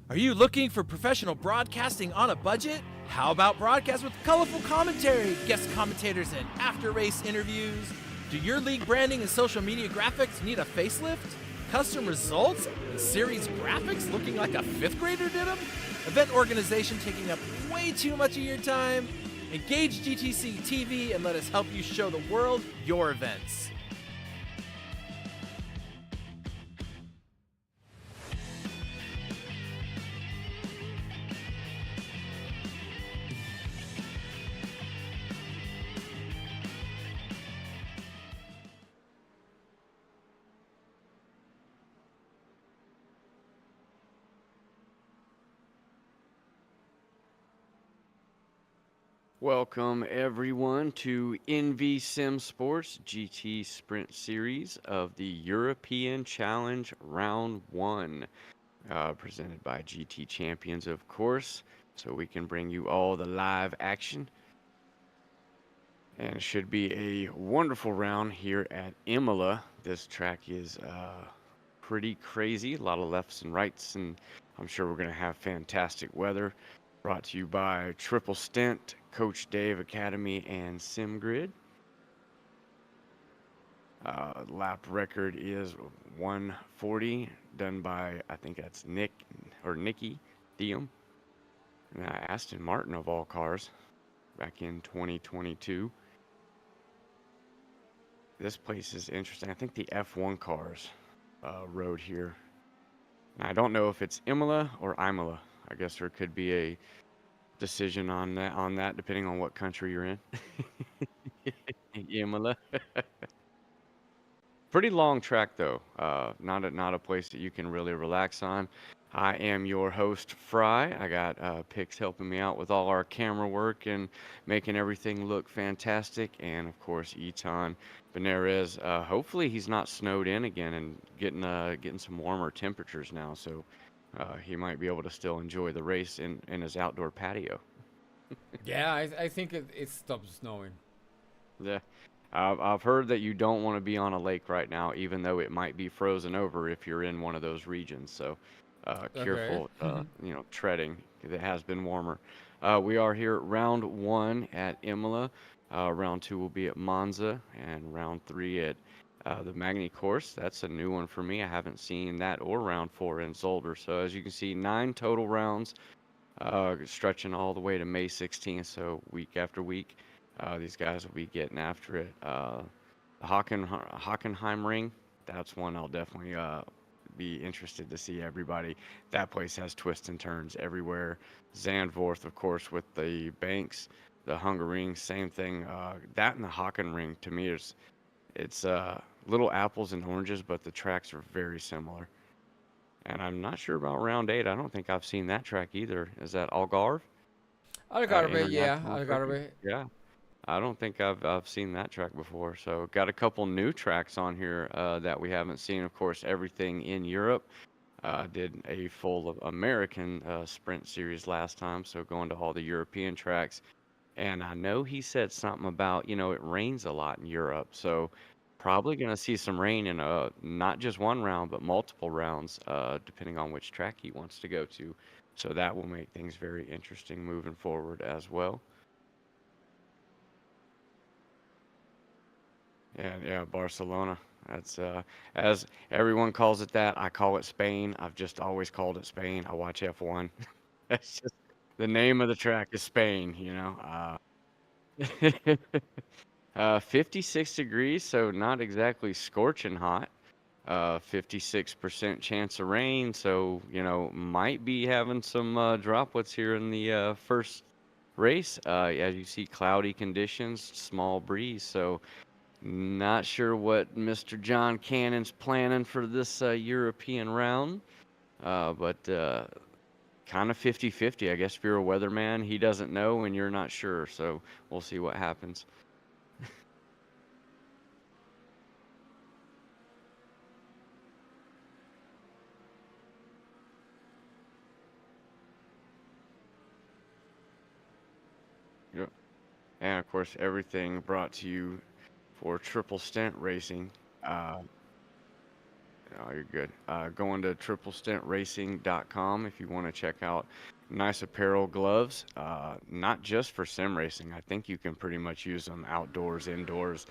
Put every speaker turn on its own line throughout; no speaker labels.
Are you looking for professional broadcasting on a budget? How about broadcast with colorful commentary, guest commentators, and after-race interviews? Do your league branding and social media graphics need a facelift? Custom results and series graphics looking like a fifth grader did them? Event organization taking up way too much of your time? Engage GTC TV and let us help you show the world your events.
Welcome everyone to ENVY Simsports GT Sprint Series of the European Challenge Round 1, presented by GT Champions, of course, so we can bring you all the live action. And it should be a wonderful round here at Imola. This track is pretty crazy, a lot of lefts and rights, and I'm sure we're going to have fantastic weather. Brought to you by Triple Stint, Coach Dave Academy, and SimGrid. Lap record is 140, done by, I think that's Nicky Diem. And Aston Martin of all cars, back in 2022. This place is interesting. I think the F1 cars rode here. Now, I don't know if it's Imola or Imola. I guess there could be a decision on that depending on what country you're in. Imola. Pretty long track though. Not a place that you can really relax on. I am your host, Fry. I got Pix helping me out with all our camera work and making everything look fantastic. And of course, Eton Benares. Hopefully, he's not snowed in again and getting some warmer temperatures now. So he might be able to still enjoy the race in his outdoor patio.
Yeah, I think it stopped snowing.
Yeah. I've heard that you don't want to be on a lake right now, even though it might be frozen over if you're in one of those regions. So,
Okay.
careful, treading. It has been warmer. We are here at round 1 at Imola. Round 2 will be at Monza, and round 3 at the Magny Course. That's a new one for me. I haven't seen that or round 4 in Zolder. So, as you can see, 9 total rounds, stretching all the way to May 16th. So, week after week. These guys will be getting after it. The Hockenheim Ring, that's one I'll definitely be interested to see everybody. That place has twists and turns everywhere. Zandvoort, of course, with the banks. The Hunger Ring, same thing. That and the Hocken Ring, to me, it's little apples and oranges, but the tracks are very similar. And I'm not sure about round 8. I don't think I've seen that track either. Is that Algarve?
Algarve, yeah,
International Circuit?
Algarve.
Yeah. I don't think I've seen that track before. So got a couple new tracks on here that we haven't seen. Of course, everything in Europe. Did a full of American sprint series last time, so going to all the European tracks. And I know he said something about, it rains a lot in Europe, so probably going to see some rain in not just one round, but multiple rounds, depending on which track he wants to go to. So that will make things very interesting moving forward as well. Yeah, Barcelona. That's as everyone calls it that. I call it Spain. I've just always called it Spain. I watch F1. That's just the name of the track is Spain. 56 degrees, so not exactly scorching hot. 56% chance of rain, so might be having some droplets here in the first race. As you see, cloudy conditions, small breeze, so. Not sure what Mr. John Cannon's planning for this European round, but kind of 50-50. I guess if you're a weatherman, he doesn't know and you're not sure, so we'll see what happens. Yep. And of course, everything brought to you for Triple Stint Racing. Uh, Oh, you're good. Going to triplestentracing.com if you want to check out nice apparel, gloves. Not just for sim racing. I think you can pretty much use them outdoors, indoors,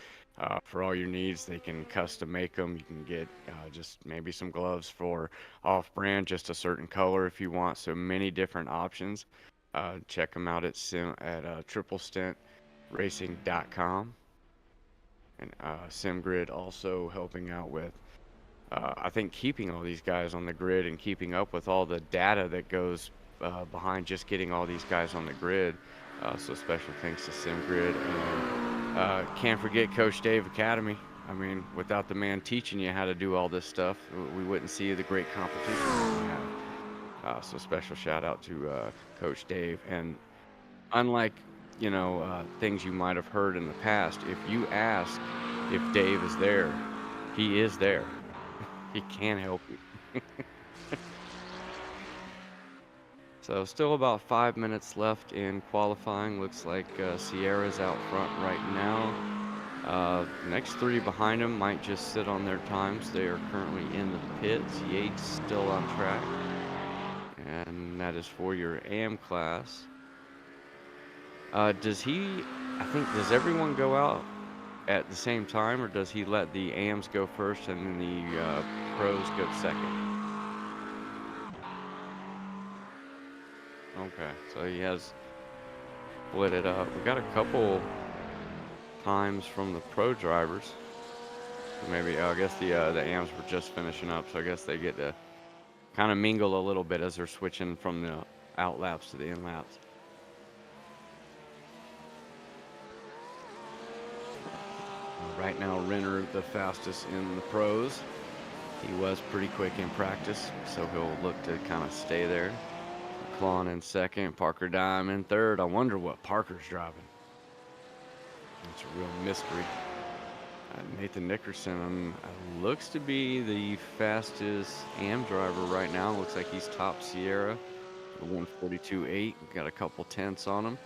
for all your needs. They can custom make them. You can get just maybe some gloves for off-brand, just a certain color if you want. So many different options. Check them out at triplestentracing.com. And SimGrid also helping out with I think keeping all these guys on the grid and keeping up with all the data that goes behind just getting all these guys on the grid. So special thanks to SimGrid. And can't forget Coach Dave Academy. I mean, without the man teaching you how to do all this stuff, we wouldn't see the great competition that we have. So special shout out to Coach Dave. And unlike, things you might have heard in the past, if you ask if Dave is there, he is there. He can help you. So still about 5 minutes left in qualifying. Looks like Sierra's out front right now. Next three behind him might just sit on their times. They are currently in the pits. Yates still on track. And that is for your AM class. Does everyone go out at the same time, or does he let the AMs go first and then the pros go second? Okay, so he has split it up. We got a couple times from the pro drivers. Maybe I guess the AMs were just finishing up, so I guess they get to kind of mingle a little bit as they're switching from the out laps to the in laps. Right now, Renner the fastest in the pros. He was pretty quick in practice, so he'll look to kind of stay there. Klon in second, Parker Dime in third. I wonder what Parker's driving. It's a real mystery. Nathan Nickerson looks to be the fastest AM driver right now. Looks like he's top Sierra, 142.8. Got a couple tenths on him.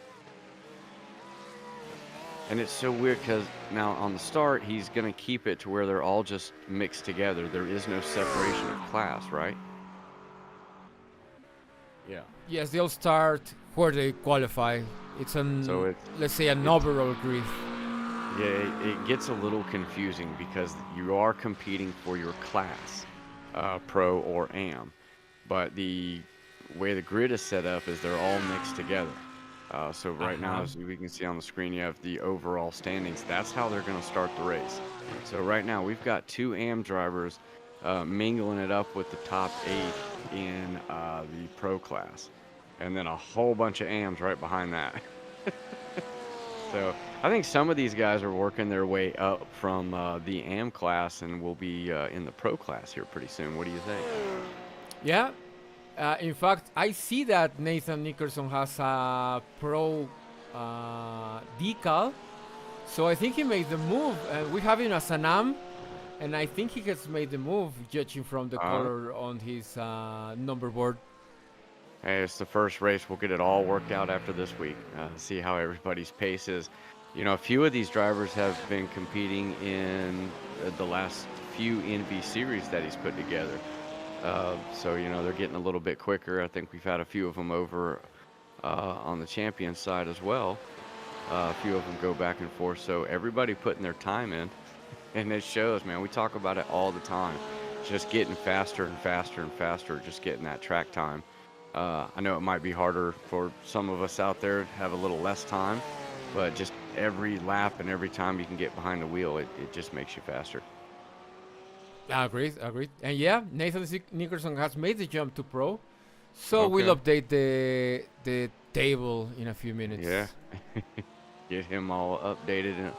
And it's so weird because now on the start, he's going to keep it to where they're all just mixed together. There is no separation of class, right? Yeah.
Yes, they'll start where they qualify. It's let's say an overall grid.
Yeah, it gets a little confusing because you are competing for your class, pro or AM. But the way the grid is set up is they're all mixed together. So right now, as we can see on the screen, you have the overall standings. That's how they're going to start the race. So right now, we've got two AM drivers mingling it up with the top 8 in the pro class. And then a whole bunch of AMs right behind that. So I think some of these guys are working their way up from the AM class and will be in the pro class here pretty soon. What do you think?
Yeah. In fact, I see that Nathan Nickerson has a pro decal, so I think he made the move. We have him as an AM, and I think he has made the move, judging from the color on his number board.
Hey, it's the first race. We'll get it all worked out after this week. See how everybody's pace is. You know, a few of these drivers have been competing in the last few ENVY series that he's put together. So, you know, they're getting a little bit quicker. I think we've had a few of them over on the champion side as well. A few of them go back and forth. So everybody putting their time in. And it shows, man. We talk about it all the time. Just getting faster and faster and faster, just getting that track time. I know it might be harder for some of us out there to have a little less time, but just every lap and every time you can get behind the wheel, it just makes you faster.
Agreed. And yeah, Nathan Nickerson has made the jump to pro, so we'll update the table in a few minutes.
Yeah, get him all updated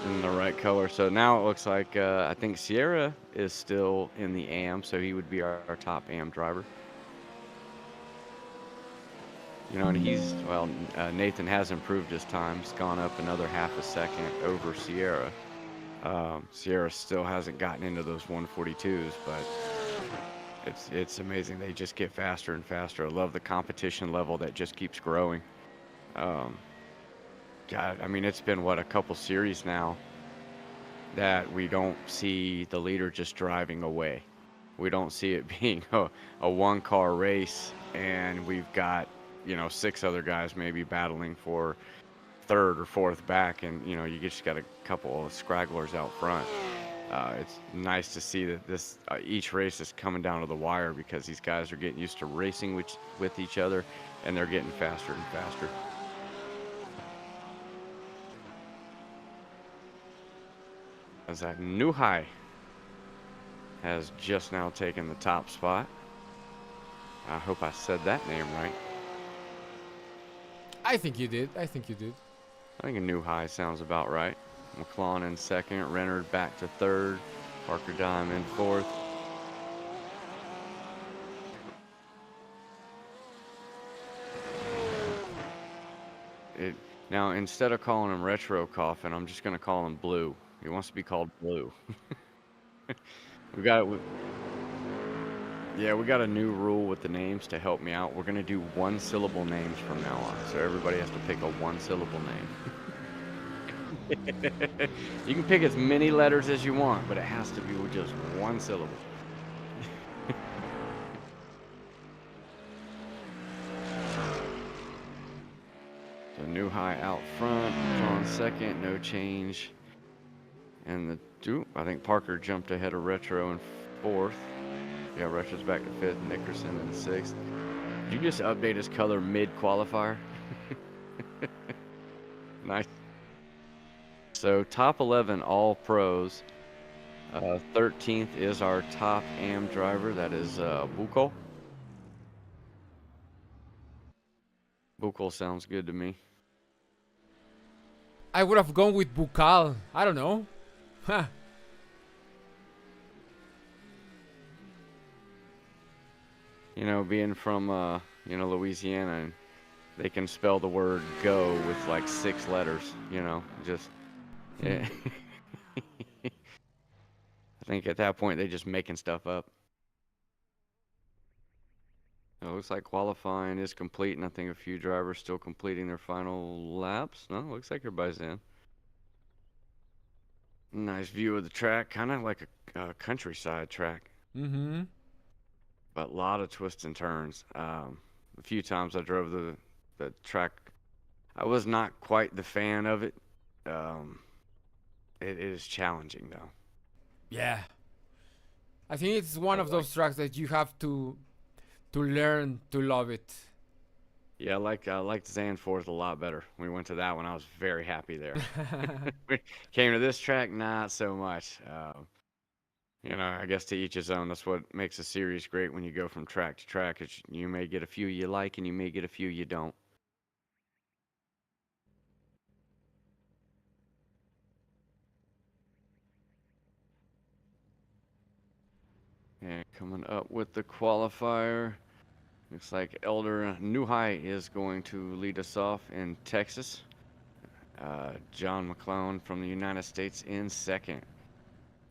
in the right color. So now it looks like I think Sierra is still in the AM, so he would be our top AM driver. You know, and Nathan has improved his time. He's gone up another half a second over Sierra. Sierra still hasn't gotten into those 142s, but it's amazing. They just get faster and faster. I love the competition level that just keeps growing. God, I mean, it's been, a couple series now that we don't see the leader just driving away. we don't see it being a one-car race, and we've got, 6 other guys maybe battling for third or fourth back, and you just got a couple of scragglers out front. It's nice to see that this each race is coming down to the wire, because these guys are getting used to racing with each other, and they're getting faster and faster. As that new high has just now taken the top spot. I hope I said that name right.
I think you did. I think you did.
I think a new high sounds about right. McClellan in second, Renard back to third, Parker Dime in fourth. Now, instead of calling him Retro Coffin, I'm just going to call him Blue. He wants to be called Blue. we got a new rule with the names to help me out. We're going to do one-syllable names from now on, so everybody has to pick a one-syllable name. You can pick as many letters as you want, but it has to be with just one syllable. So new high out front, on second, no change. And I think Parker jumped ahead of Retro in fourth. Yeah, Retro's back to fifth, Nickerson in sixth. Did you just update his color mid-qualifier? Nice. So top 11 all pros. 13th is our top AM driver. That is Bukol. Bukol sounds good to me.
I would have gone with Bukal. I don't know. Huh.
Being from Louisiana, and they can spell the word go with like 6 letters, just yeah. I think at that point they're just making stuff up. It looks like qualifying is complete, and I think a few drivers still completing their final laps. No, looks like everybody's in. Nice view of the track, kind of like a countryside track.
Mm-hmm.
But a lot of twists and turns. A few times I drove the track. I was not quite the fan of it. It is challenging, though.
Yeah. I think it's one of those tracks that you have to learn to love it.
Yeah, I liked Zandvoort a lot better. When we went to that one, I was very happy there. We came to this track, not so much. I guess to each his own. That's what makes a series great when you go from track to track. You may get a few you like, and you may get a few you don't. And coming up with the qualifier, looks like Elder Newhigh is going to lead us off in Texas. John McClellan from the United States in second.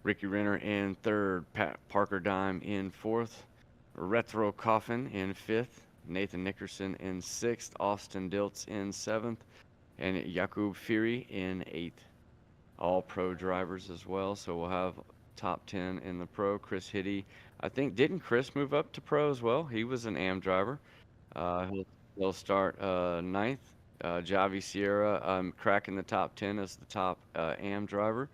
Ricky Renner in third. Parker Dime in fourth. Retro Coffin in fifth. Nathan Nickerson in sixth. Austin Diltz in seventh. And Jakub Fury in eighth. All pro drivers as well, so we'll have top 10 in the pro. Chris Hitty, I think, didn't Chris move up to pro as well? He was an AM driver. He'll start ninth. Javi Sierra cracking the top 10 as the top AM driver.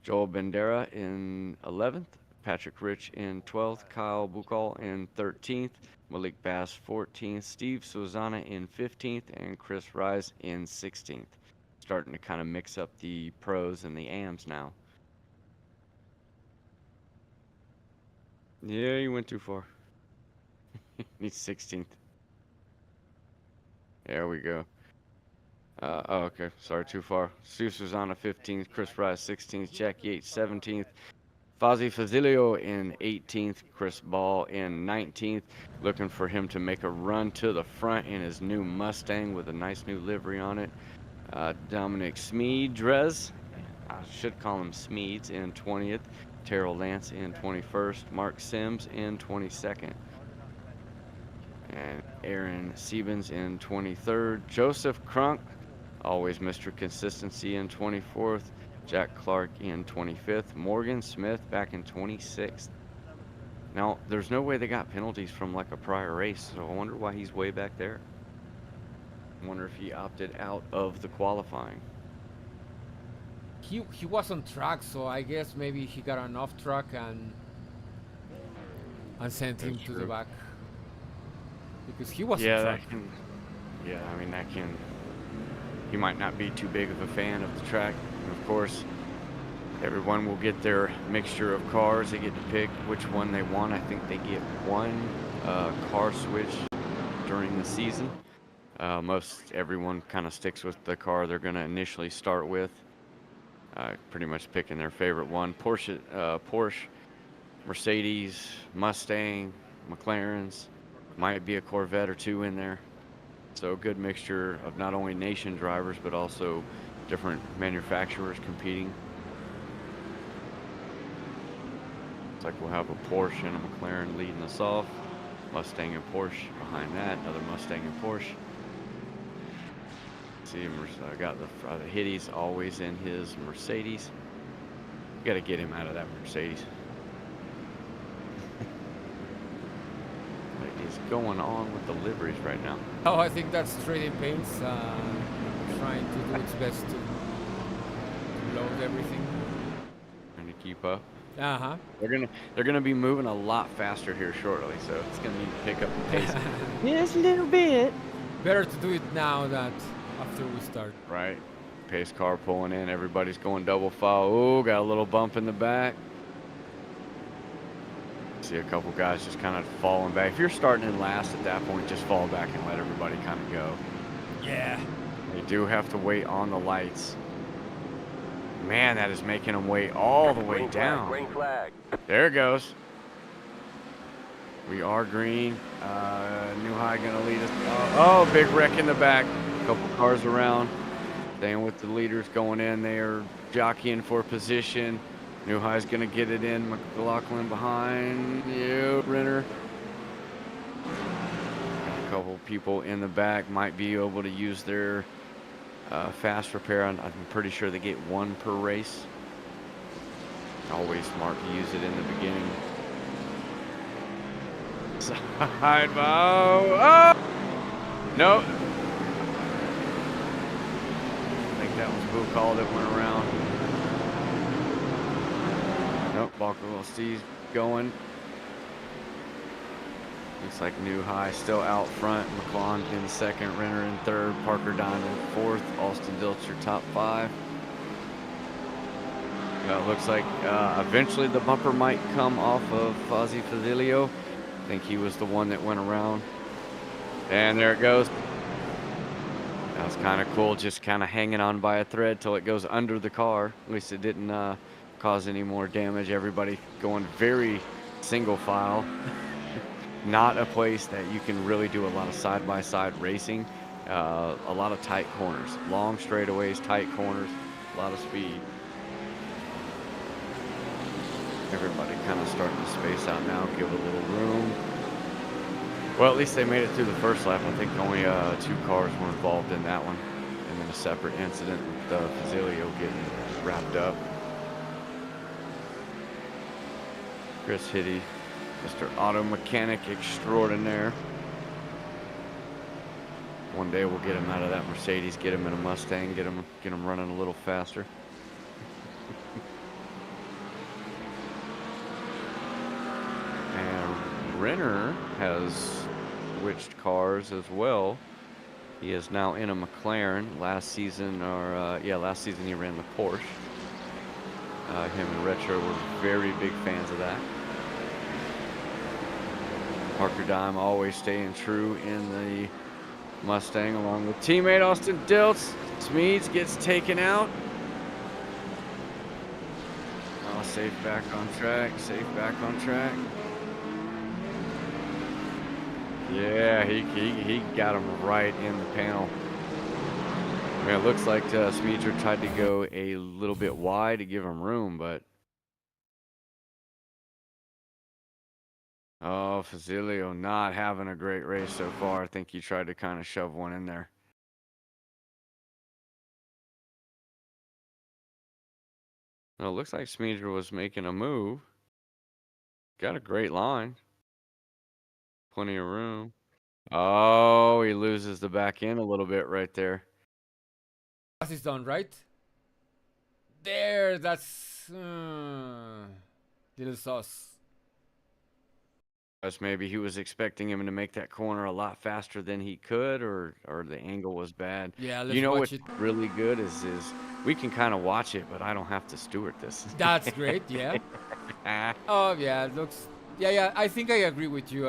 Joel Bandera in 11th. Patrick Rich in 12th. Kyle Bukal in 13th. Malik Bass 14th. Steve Susanna in 15th. And Chris Rise in 16th. Starting to kind of mix up the pros and the AMs now. Yeah, you went too far. He's 16th. There we go. Okay. Sorry, too far. Steve Susanna 15th. Chris Rice 16th. Jack Yates 17th. Fozzie Fazilio in 18th. Chris Ball in 19th. Looking for him to make a run to the front in his new Mustang with a nice new livery on it. Dominic Smeedrez, I should call him Smeeds, in 20th. Terrell Lance in 21st. Mark Sims in 22nd. And Aaron Siebens in 23rd. Joseph Crunk, always Mr. Consistency, in 24th. Jack Clark in 25th. Morgan Smith back in 26th. Now, there's no way they got penalties from like a prior race, so I wonder why he's way back there. I wonder if he opted out of the qualifying.
He was on track, so I guess maybe he got an off track and sent him
That's
to the
true.
back because he was on
Yeah,
track.
that can. Yeah, I mean that can. He might not be too big of a fan of the track. And of course, everyone will get their mixture of cars. They get to pick which one they want. I think they get one car switch during the season. Most everyone kind of sticks with the car they're going to initially start with. Pretty much picking their favorite one. Porsche, Mercedes, Mustang, McLarens. Might be a Corvette or two in there. So a good mixture of not only nation drivers, but also different manufacturers competing. Looks like we'll have a Porsche and a McLaren leading us off. Mustang and Porsche behind that. Another Mustang and Porsche. See, I got the Hitty's always in his Mercedes. Got to get him out of that Mercedes. What is going on with the liveries right now?
Oh, I think that's Trading Paints trying to do its best to load everything.
Trying to keep up.
Uh-huh.
They're gonna be moving a lot faster here shortly, so it's gonna need to pick up the pace just a little bit.
Better to do it now than after we start.
Right. Pace car pulling in. Everybody's going double file. Oh, got a little bump in the back. See a couple guys just kind of falling back. If you're starting in last at that point, just fall back and let everybody kind of go.
Yeah.
You do have to wait on the lights. Man, that is making them wait all the way down.
Green flag.
There it goes. We are green. New High gonna lead us. Oh, big wreck in the back. Couple cars around. Staying with the leaders going in. They are jockeying for position. New High's gonna get it in. McLaughlin behind you, Renner. Got a couple people in the back. Might be able to use their fast repair. I'm pretty sure they get one per race. Always smart to use it in the beginning. Side bow. Oh! No. I think that was Boo Call that went around. Nope, Balker Steve's going. Looks like New High still out front. McClellan in second, Renner in third, Parker Don in fourth, Austin Dilcher top five. Looks like eventually the bumper might come off of Fozzie Fazilio. I think he was the one that went around. And there it goes. That was kind of cool, just kind of hanging on by a thread till it goes under the car. At least it didn't cause any more damage. Everybody going very single file. Not a place that you can really do a lot of side-by-side racing. A lot of tight corners, long straightaways, tight corners, a lot of speed. Everybody kind of starting to space out now, give a little room. Well, at least they made it through the first lap. I think only 2 cars were involved in that one. And then a separate incident with Fazilio getting wrapped up. Chris Hitty, Mr. Auto Mechanic Extraordinaire. One day we'll get him out of that Mercedes, get him in a Mustang, get him running a little faster. And Renner has switched cars as well. He is now in a McLaren. Last season he ran the Porsche. Him and Retro were very big fans of that. Parker Dime always staying true in the Mustang along with teammate Austin Diltz. Smeeds gets taken out. Oh, safe back on track, safe back on track. Yeah, he got him right in the panel. I mean, it looks like Smeedser tried to go a little bit wide to give him room, but oh, Fazilio not having a great race so far. I think he tried to kind of shove one in there. Well, it looks like Smeedser was making a move. Got a great line. Plenty of room. Oh, he loses the back end a little bit right there.
Pass is done, right? There, that's little sauce.
Guess maybe he was expecting him to make that corner a lot faster than he could, or the angle was bad.
Yeah, let's
You know
watch
what's
it.
really good is we can kind of watch it, but I don't have to steward this.
That's great. Yeah. Oh yeah, it looks. Yeah. I think I agree with you.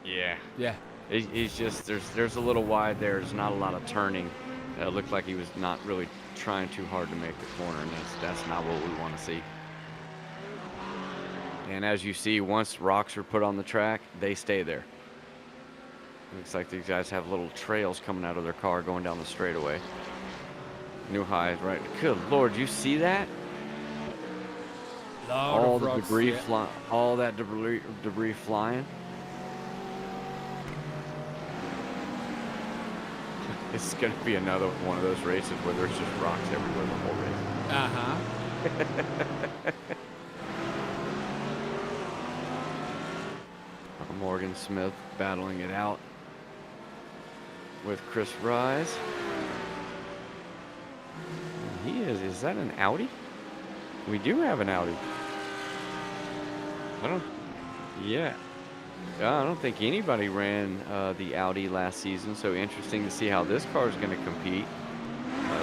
Yeah.
Yeah.
He's just there's a little wide there. There's not a lot of turning. It looked like he was not really trying too hard to make the corner, and that's not what we want to see. And as you see, once rocks are put on the track, they stay there. Looks like these guys have little trails coming out of their car going down the straightaway. New highs, right? Good Lord, you see that? All the debris flying, all that debris flying. It's gonna be another one of those races where there's just rocks everywhere the whole race. Morgan Smith battling it out with Chris Rise. Is that an Audi? We do have an Audi. I don't think anybody ran the Audi last season, so interesting to see how this car is going to compete,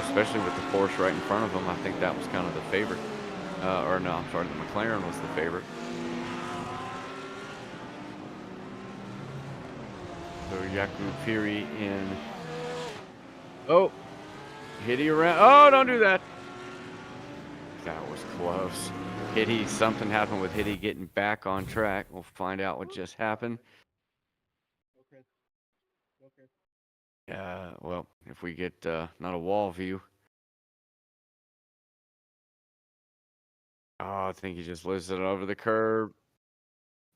especially with the Porsche right in front of them. I think that was kind of the favorite. Or no, I'm sorry, the McLaren was the favorite. So Yaku Piri in. Oh, Hitty around. Oh, don't do that. That was close. Hitty, something happened with Hitty getting back on track. We'll find out what just happened. Well, if we get not a wall view. Oh, I think he just loses it over the curb.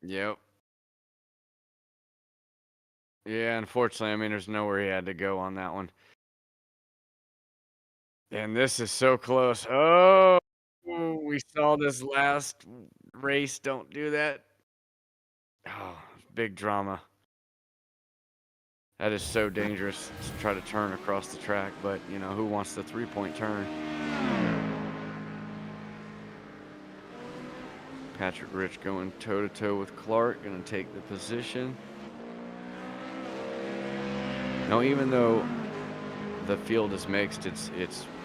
Yep. Yeah, unfortunately, I mean, there's nowhere he had to go on that one. And this is so close. Oh, we saw this last race. Don't do that. Oh, big drama. That is so dangerous to try to turn across the track, but, you know, who wants the three-point turn? Patrick Rich going toe-to-toe with Clark, going to take the position. Now, even though the field is mixed, it's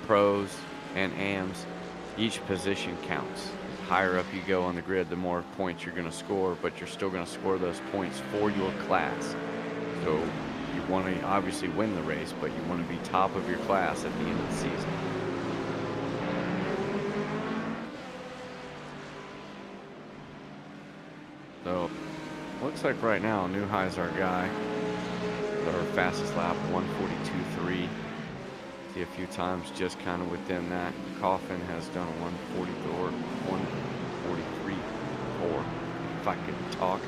pros and AMs, each position counts. The higher up you go on the grid, the more points you're going to score, but you're still going to score those points for your class. So you want to obviously win the race, but you want to be top of your class at the end of the season. So looks like right now New High's our guy. Our fastest lap, 142.3. See a few times just kind of within that. Coffin has done a 143.4, if I could talk.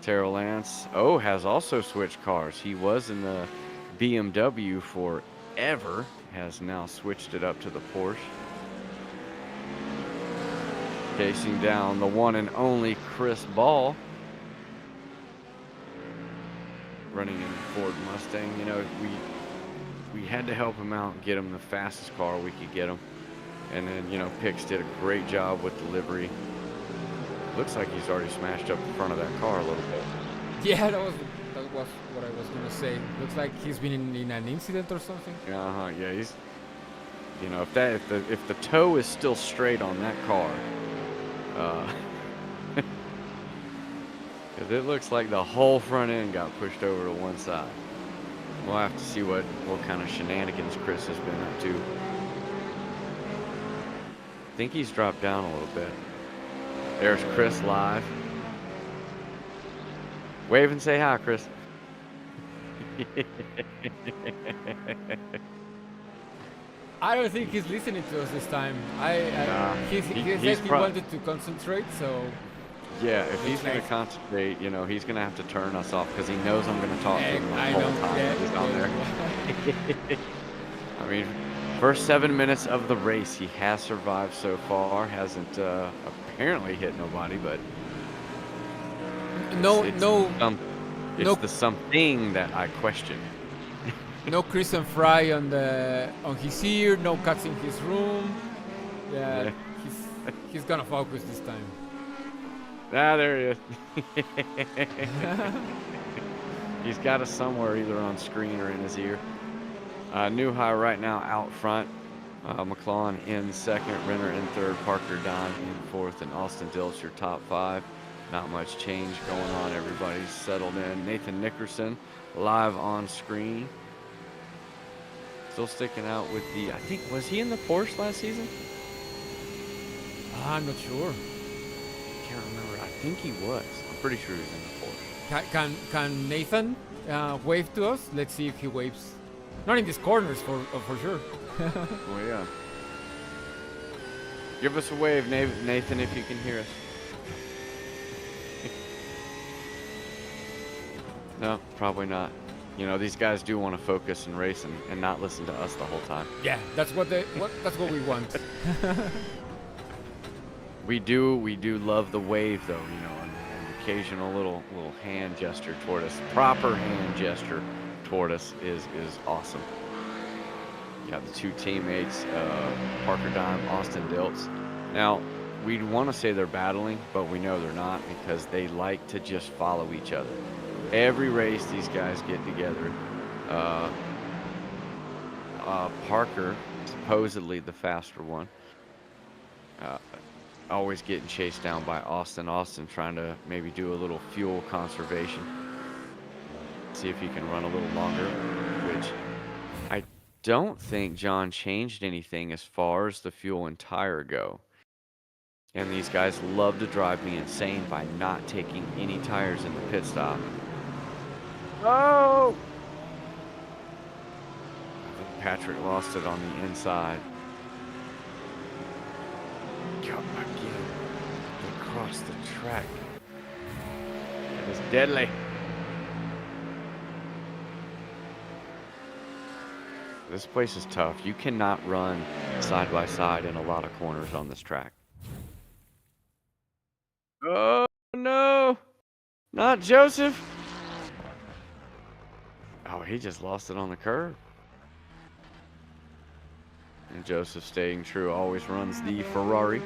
Terrell Lance, has also switched cars. He was in the BMW forever, has now switched it up to the Porsche. Chasing down the one and only Chris Ball. Running in Ford Mustang, you know, we had to help him out and get him the fastest car we could get him. And then, you know, Pix did a great job with delivery. Looks like he's already smashed up the front of that car a little bit.
Yeah, that was what I was gonna say. Looks like he's been in an incident or something.
Yeah, he's, you know, if the toe is still straight on that car, because it looks like the whole front end got pushed over to one side. We'll have to see what kind of shenanigans Chris has been up to. I think he's dropped down a little bit. There's Chris live. Wave and say hi, Chris.
I don't think he's listening to us this time. He said he wanted to concentrate, so.
Yeah, if he's going to concentrate, you know, he's going to have to turn us off because he knows I'm going to talk to him the whole time he's on there. I mean, First 7 minutes of the race, he has survived so far. Hasn't apparently hit nobody, but
No,
it's
no,
it's
no,
the something that I question.
no Chris and Fry on his ear. No cuts in his room. Yeah,
Yeah.
he's gonna focus this time.
Ah, there he is. He's got us somewhere, either on screen or in his ear. New high right now out front. McClellan in second, Renner in third, Parker Don in fourth, and Austin Dilch your top 5. Not much change going on. Everybody's settled in. Nathan Nickerson live on screen. Still sticking out with I think, was he in the Porsche last season?
I'm not sure.
Can't remember. I think he was. I'm pretty sure he was in the Porsche.
Can Nathan wave to us? Let's see if he waves. Not in these corners for sure.
Oh yeah. Give us a wave, Nathan, if you can hear us. No, probably not. You know, these guys do want to focus and race and not listen to us the whole time.
Yeah, that's what we want.
We do love the wave, though. You know, an occasional little hand gesture toward us. Proper hand gesture toward us is awesome. You got the two teammates, Parker Dime, Austin Diltz. Now, we'd want to say they're battling, but we know they're not, because they like to just follow each other. Every race, these guys get together. Parker, supposedly the faster one, always getting chased down by Austin. Austin trying to maybe do a little fuel conservation. See if he can run a little longer, which I don't think John changed anything as far as the fuel and tire go. And these guys love to drive me insane by not taking any tires in the pit stop. Oh! I think Patrick lost it on the inside. God, again, across the track. That is deadly. This place is tough. You cannot run side by side in a lot of corners on this track. Oh, no! Not Joseph! Oh, he just lost it on the curve. And Joseph, staying true, always runs the Ferrari.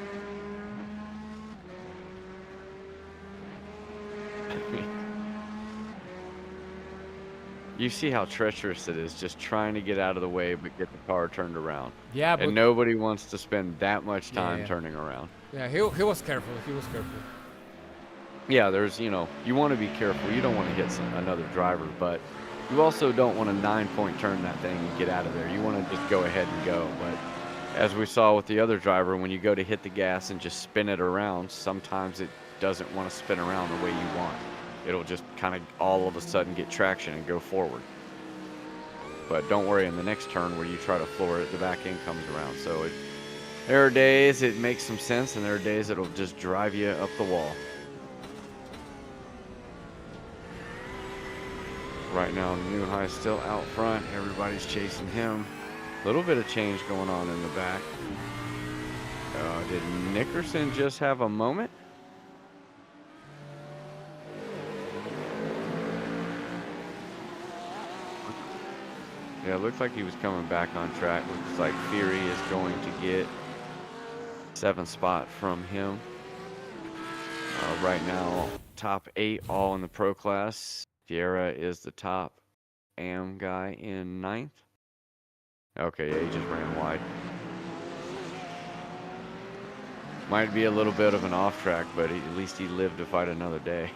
You see how treacherous it is, just trying to get out of the way but get the car turned around.
Yeah, but
and nobody wants to spend that much time turning around.
Yeah, he was careful. He was careful.
Yeah, there's, you want to be careful. You don't want to hit another driver, but you also don't want to 9-point turn that thing and get out of there. You want to just go ahead and go. But as we saw with the other driver, when you go to hit the gas and just spin it around, sometimes it doesn't want to spin around the way you want. It'll just kind of all of a sudden get traction and go forward. But don't worry, in the next turn where you try to floor it, the back end comes around. So there are days it makes some sense, and there are days it'll just drive you up the wall. Right now, New High still out front. Everybody's chasing him. A little bit of change going on in the back. Did Nickerson just have a moment? Yeah, it looks like he was coming back on track. Looks like Fury is going to get 7th spot from him. Right now, top 8 all in the pro class. Sierra is the top AM guy in 9th. Okay, yeah, he just ran wide. Might be a little bit of an off track, but at least he lived to fight another day.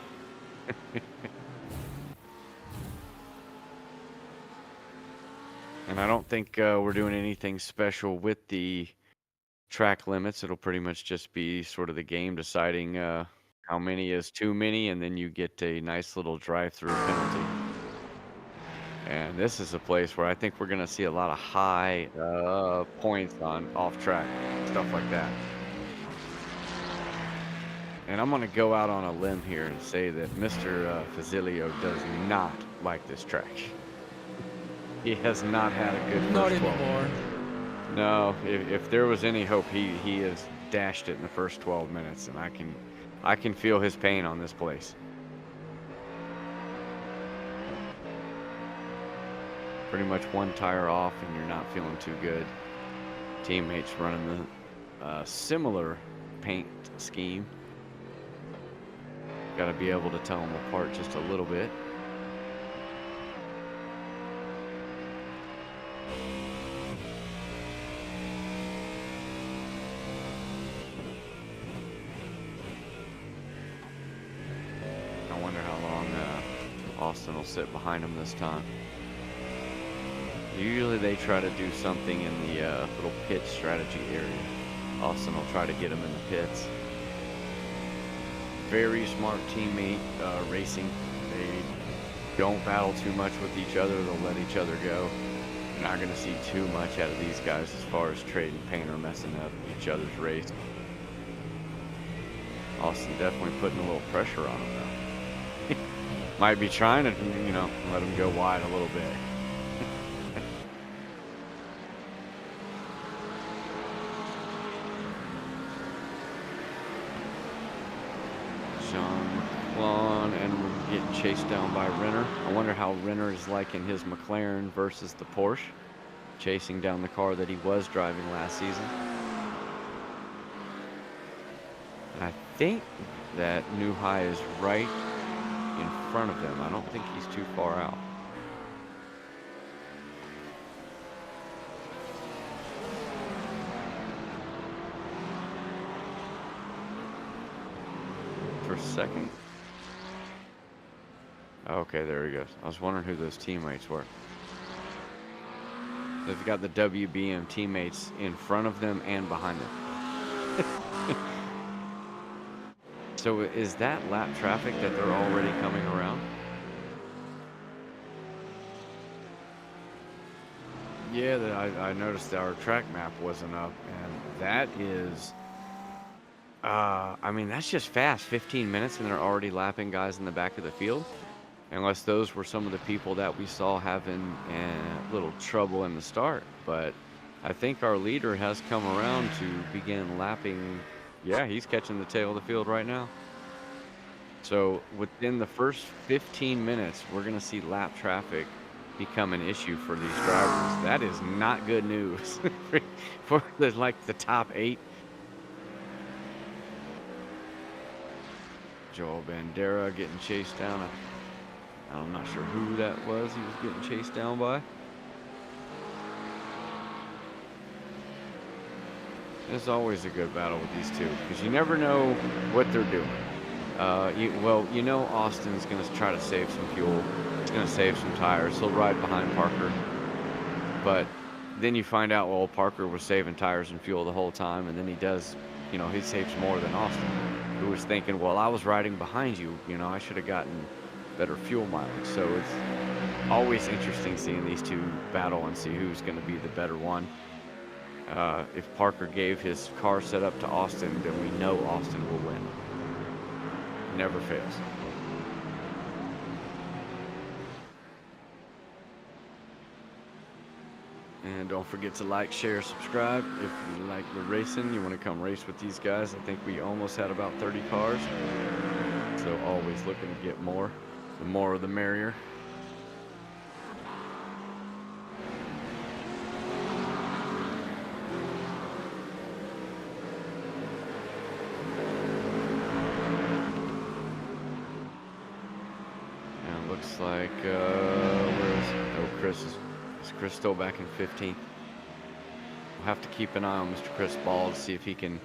And I don't think we're doing anything special with the track limits. It'll pretty much just be sort of the game deciding how many is too many, and then you get a nice little drive-through penalty. And this is a place where I think we're going to see a lot of high points on off-track, stuff like that. And I'm going to go out on a limb here and say that Mr. Fazzilio does not like this track. He has not had a good first
Not
12.
anymore.
No, if there was any hope, he has dashed it in the first 12 minutes, and I can feel his pain on this place. Pretty much one tire off, and you're not feeling too good. Teammates running the similar paint scheme. Got to be able to tell them apart just a little bit. I wonder how long Austin will sit behind him this time. Usually they try to do something in the little pit strategy area. Austin will try to get him in the pits. Very smart teammate racing. They don't battle too much with each other. They'll let each other go. You're not going to see too much out of these guys as far as trading paint or messing up each other's race. Austin definitely putting a little pressure on him though. Might be trying to, you know, let him go wide a little bit. And we're getting chased down by Renner. I wonder how Renner is liking his McLaren versus the Porsche, chasing down the car that he was driving last season. And I think that New High is right in front of him. I don't think he's too far out. For a second. Okay, there he goes. I was wondering who those teammates were. They've got the WBM teammates in front of them and behind them. So is that lap traffic that they're already coming around? Yeah, I noticed our track map wasn't up, and that is... I mean, that's just fast. 15 minutes and they're already lapping guys in the back of the field. Unless those were some of the people that we saw having a little trouble in the start. But I think our leader has come around to begin lapping. Yeah, he's catching the tail of the field right now. So within the first 15 minutes, we're going to see lap traffic become an issue for these drivers. That is not good news for the top 8. Joel Bandera getting chased down. I'm not sure who that was he was getting chased down by. It's always a good battle with these two because you never know what they're doing. You know Austin's going to try to save some fuel. He's going to save some tires. He'll ride behind Parker. But then you find out, well, Parker was saving tires and fuel the whole time, and then he does, you know, he saves more than Austin, who was thinking, well, I was riding behind you. You know, I should have gotten better fuel mileage. So it's always interesting seeing these two battle and see who's going to be the better one. If Parker gave his car setup to Austin, then we know Austin will win. Never fails. And don't forget to like, share, subscribe. If you like the racing, you want to come race with these guys. I think we almost had about 30 cars. So always looking to get more. The more the merrier. And it looks like, where is it? Oh, Chris is Chris still back in 15th. We'll have to keep an eye on Mr. Chris Ball to see if he can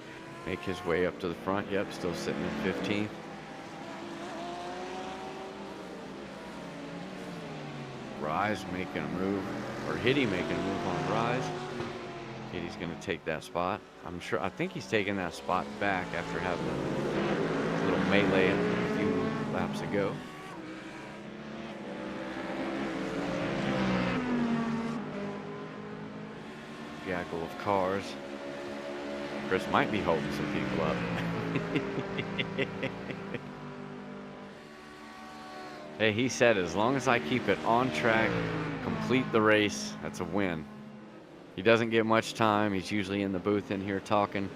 make his way up to the front. Yep, still sitting in 15th. Rise making a move, or Hitty making a move on Rise. Hitty's going to take that spot. I think he's taking that spot back after having a little melee a few laps ago. Gaggle of cars. Chris might be holding some people up. Hey, he said as long as I keep it on track, complete the race, that's a win. He doesn't get much time. He's usually in the booth in here talking.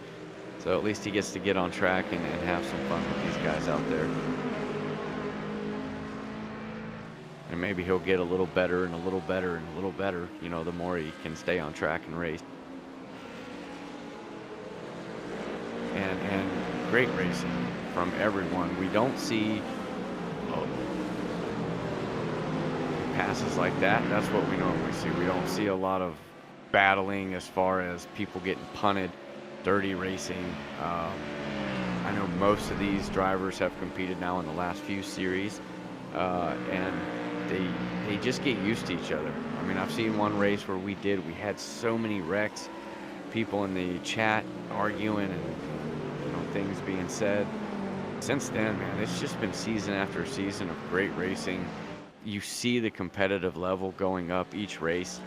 So at least he gets to get on track and have some fun with these guys out there. And maybe he'll get a little better and a little better and a little better, you know, the more he can stay on track and race. And great racing from everyone. We don't see passes like that. That's what we normally see. We don't see a lot of battling as far as people getting punted, dirty racing. I know most of these drivers have competed now in the last few series, and they just get used to each other. I mean, I've seen one race where we had so many wrecks, people in the chat arguing and, you know, things being said. Since then, man, it's just been season after season of great racing. You see the competitive level going up each race,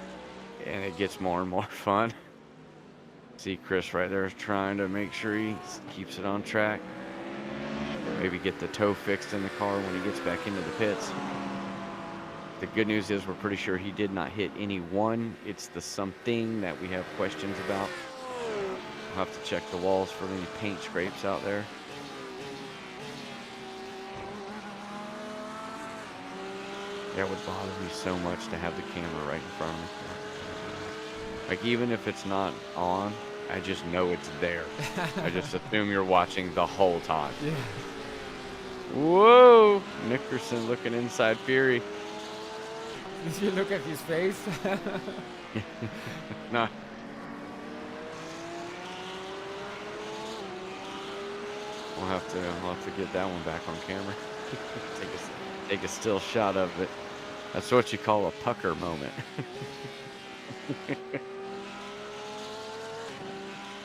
and it gets more and more fun. See Chris right there trying to make sure he keeps it on track. Maybe get the toe fixed in the car when he gets back into the pits. The good news is we're pretty sure he did not hit anyone. It's the something that we have questions about. We'll have to check the walls for any paint scrapes out there. That would bother me so much to have the camera right in front of me. Like, even if it's not on, I just know it's there. I just assume you're watching the whole time.
Yeah.
Whoa! Nickerson looking inside Fury.
Did you look at his face?
Nah. We'll have to get that one back on camera. Take a still shot of it. That's what you call a pucker moment.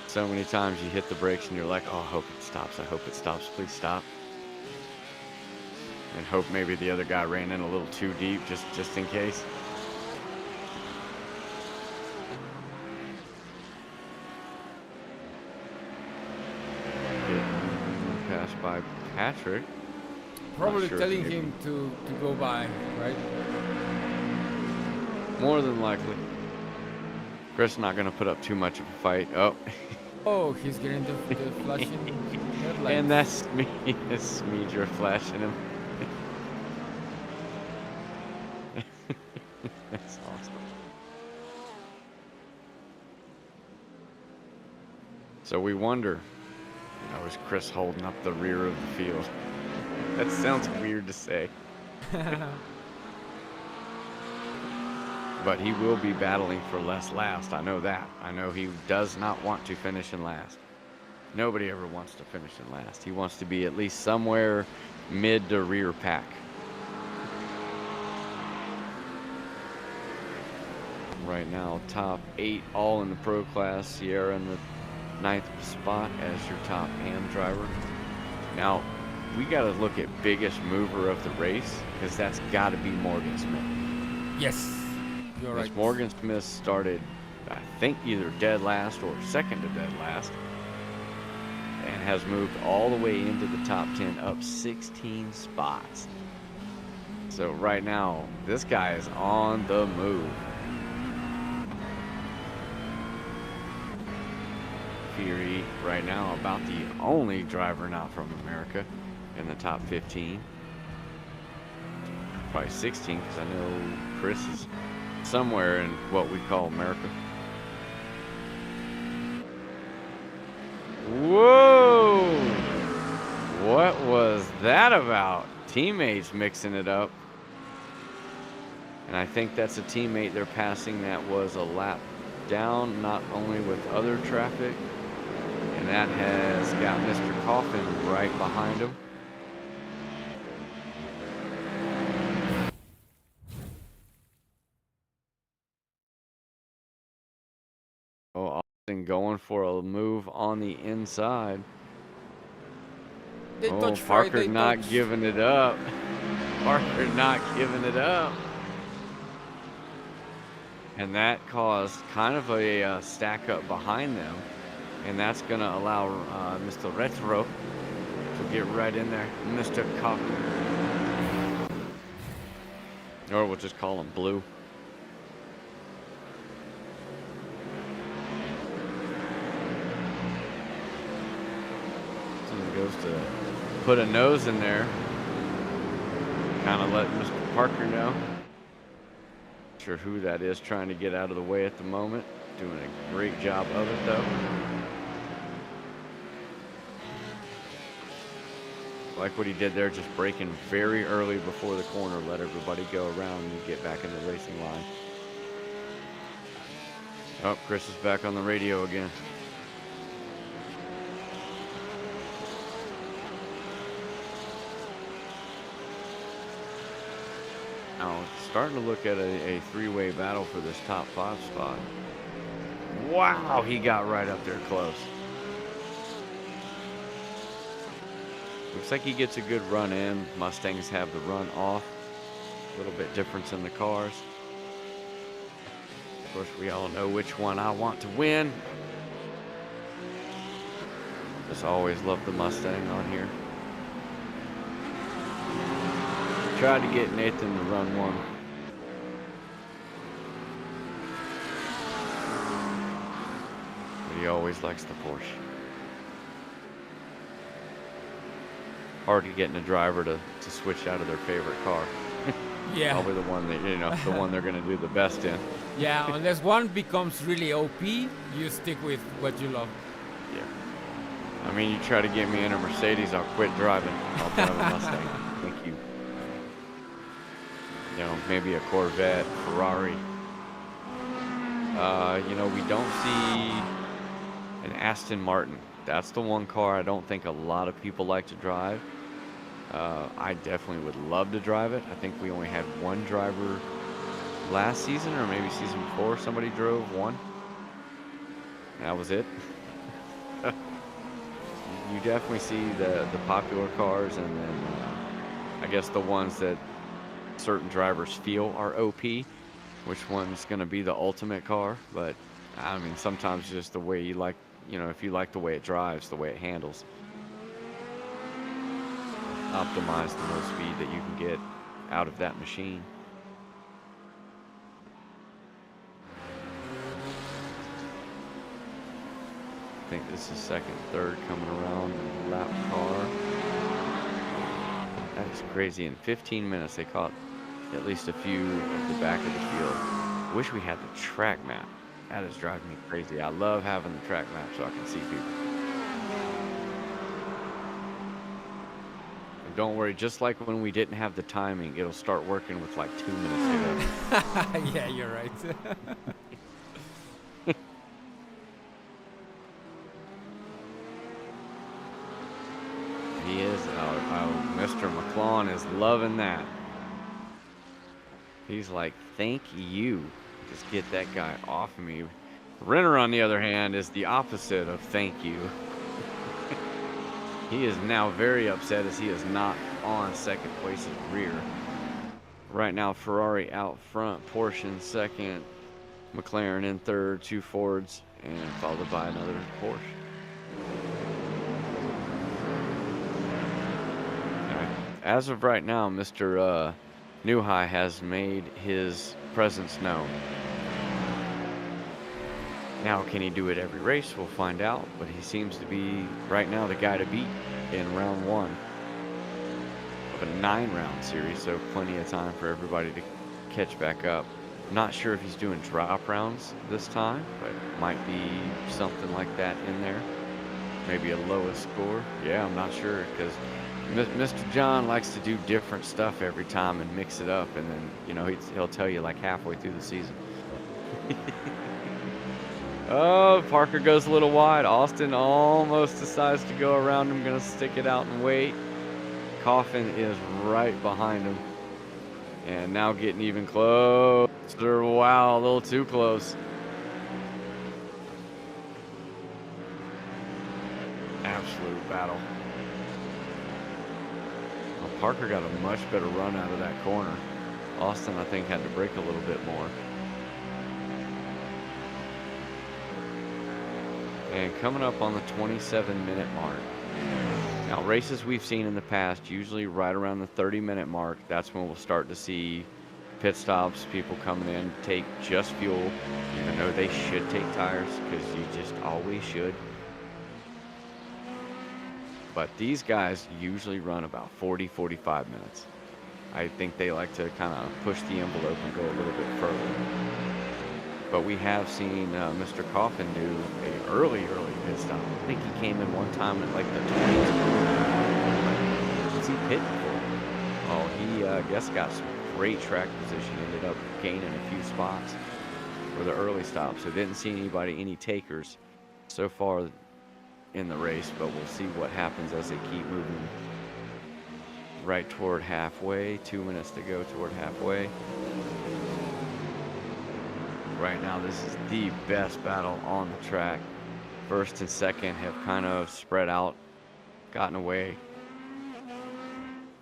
So many times you hit the brakes and you're like, oh, I hope it stops. I hope it stops. Please stop. And hope maybe the other guy ran in a little too deep just in case. Passed by Patrick.
Probably
sure
telling him to go by, right?
More than likely. Chris not going to put up too much of a fight. Oh.
Oh, he's getting the flashing headlights.
And that's me. It's Smedra flashing him. That's awesome. So we wonder, is Chris holding up the rear of the field? That sounds weird to say. But he will be battling for last. I know that. I know he does not want to finish in last. Nobody ever wants to finish in last. He wants to be at least somewhere mid to rear pack. Right now, top 8 all in the pro class. Sierra in the 9th spot as your top AM driver. Now, we got to look at biggest mover of the race, because that's got to be Morgan Smith.
Yes, you're right.
Morgan Smith started, I think, either dead last or second to dead last, and has moved all the way into the top 10, up 16 spots. So right now, this guy is on the move. Fury right now about the only driver not from America in the top 15. Probably 16, because I know Chris is somewhere in what we call America. Whoa! What was that about? Teammates mixing it up. And I think that's a teammate they're passing that was a lap down, not only with other traffic, and that has got Mr. Coffin right behind him. Oh, Austin going for a move on the inside.
Oh,
Parker not giving it up. Parker not giving it up. And that caused kind of a stack up behind them. And that's going to allow Mr. Retro to get right in there. Mr. Coffin. Or we'll just call him Blue. put a nose in there. Kind of let Mr. Parker know. Not sure who that is trying to get out of the way at the moment. Doing a great job of it though. Like what he did there, just braking very early before the corner, let everybody go around and get back in the racing line. Oh, Chris is back on the radio again. Now, starting to look at a three-way battle for this top 5 spot. Wow, he got right up there close. Looks like he gets a good run in. Mustangs have the run off. A little bit difference in the cars. Of course, we all know which one I want to win. Just always love the Mustang on here. Tried to get Nathan to run one. But he always likes the Porsche. Hard to getting a driver to switch out of their favorite car.
Yeah.
Probably the one that, the one they're going to do the best in.
Yeah, unless one becomes really OP, you stick with what you love.
Yeah. I mean, you try to get me in a Mercedes, I'll quit driving. I'll drive a Mustang. Thank you. Maybe a Corvette, Ferrari. We don't see an Aston Martin. That's the one car I don't think a lot of people like to drive. I definitely would love to drive it. I think we only had one driver last season, or maybe season before. Somebody drove one. That was it. You definitely see the popular cars, and then I guess the ones that certain drivers feel are OP, which one's going to be the ultimate car. But I mean, sometimes just the way you like, if you like the way it drives, the way it handles, optimize the most speed that you can get out of that machine. I think this is second, third coming around the lap car. That is crazy. In 15 minutes, they caught at least a few of the back of the field. Wish we had the track map. That is driving me crazy. I love having the track map so I can see people. And don't worry, just like when we didn't have the timing, it'll start working with like 2 minutes to go.
Yeah, you're right.
He is. Mr. McClellan is loving that. He's like, thank you. Just get that guy off of me. Renner, on the other hand, is the opposite of thank you. He is now very upset as he is not on second place's rear. Right now, Ferrari out front, Porsche in second, McLaren in third, 2 Fords, and followed by another Porsche. As of right now, Mr. Newhigh has made his presence known. Now, can he do it every race? We'll find out, but he seems to be, right now, the guy to beat in round 1 of a 9-round series, so plenty of time for everybody to catch back up. Not sure if he's doing drop rounds this time, but might be something like that in there. Maybe a lowest score. Yeah, I'm not sure, because Mr. John likes to do different stuff every time and mix it up, and then, he'll tell you like halfway through the season. Oh, Parker goes a little wide. Austin almost decides to go around him. Gonna stick it out and wait. Coffin is right behind him. And now getting even closer. Wow, a little too close. Absolute battle. Well, Parker got a much better run out of that corner. Austin, I think, had to brake a little bit more. And coming up on the 27-minute mark. Now, races we've seen in the past, usually right around the 30-minute mark, that's when we'll start to see pit stops, people coming in, take just fuel, even though they should take tires, because you just always should. But these guys usually run about 40-45 minutes. I think they like to kind of push the envelope and go a little bit further. But we have seen Mr. Coffin do a early pit stop. I think he came in one time at like the 20s. What's he pitting for? Oh, he I guess got some great track position. Ended up gaining a few spots for the early stop. So didn't see any takers so far in the race, but we'll see what happens as they keep moving right toward halfway. 2 minutes to go toward halfway. Right now, this is the best battle on the track. First and second have kind of spread out, gotten away.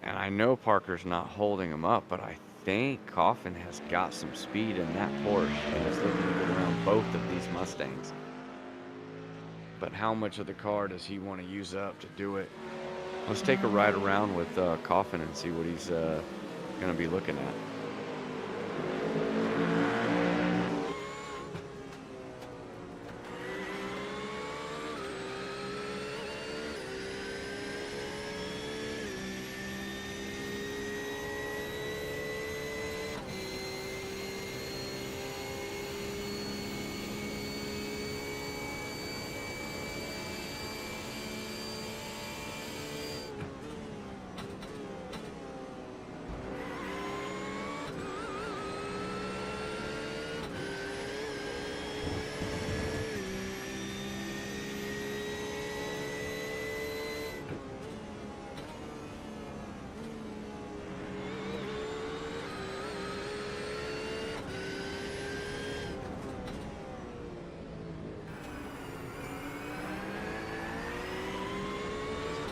And I know Parker's not holding him up, but I think Coffin has got some speed in that Porsche and is looking to get around both of these Mustangs. But how much of the car does he want to use up to do it? Let's take a ride around with Coffin and see what he's going to be looking at.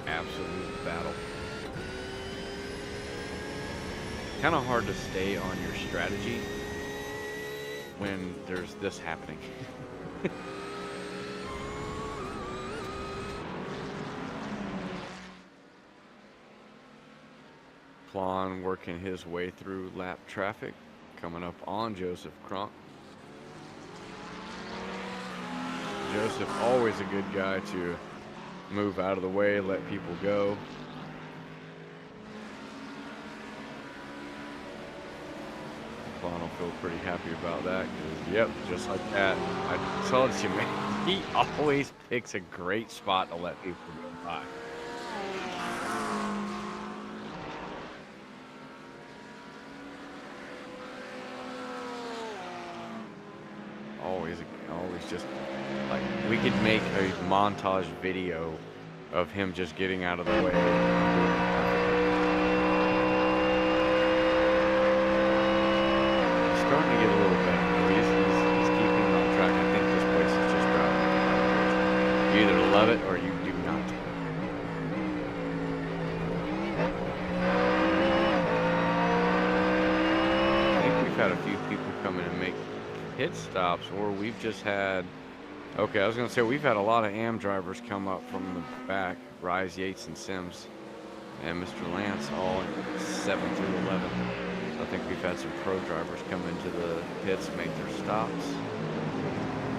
Absolute battle. Kind of hard to stay on your strategy when there's this happening. Klon working his way through lap traffic, coming up on Joseph Kronk. Joseph, always a good guy to move out of the way, let people go. Klon will feel pretty happy about that. Yep, just like that. I told you, man, he always picks a great spot to let people go by. Always just like, we could make a montage video of him just getting out of the way. He's starting to get a little better. He's keeping it on track. I think this place is just driving. You either love it or you do not. I think we've had a few people come in and make pit stops, or we've just had, okay, I was going to say, we've had a lot of AM drivers come up from the back, Rise, Yates, and Sims, and Mr. Lance, all in 7 through 11. So I think we've had some pro drivers come into the pits, make their stops.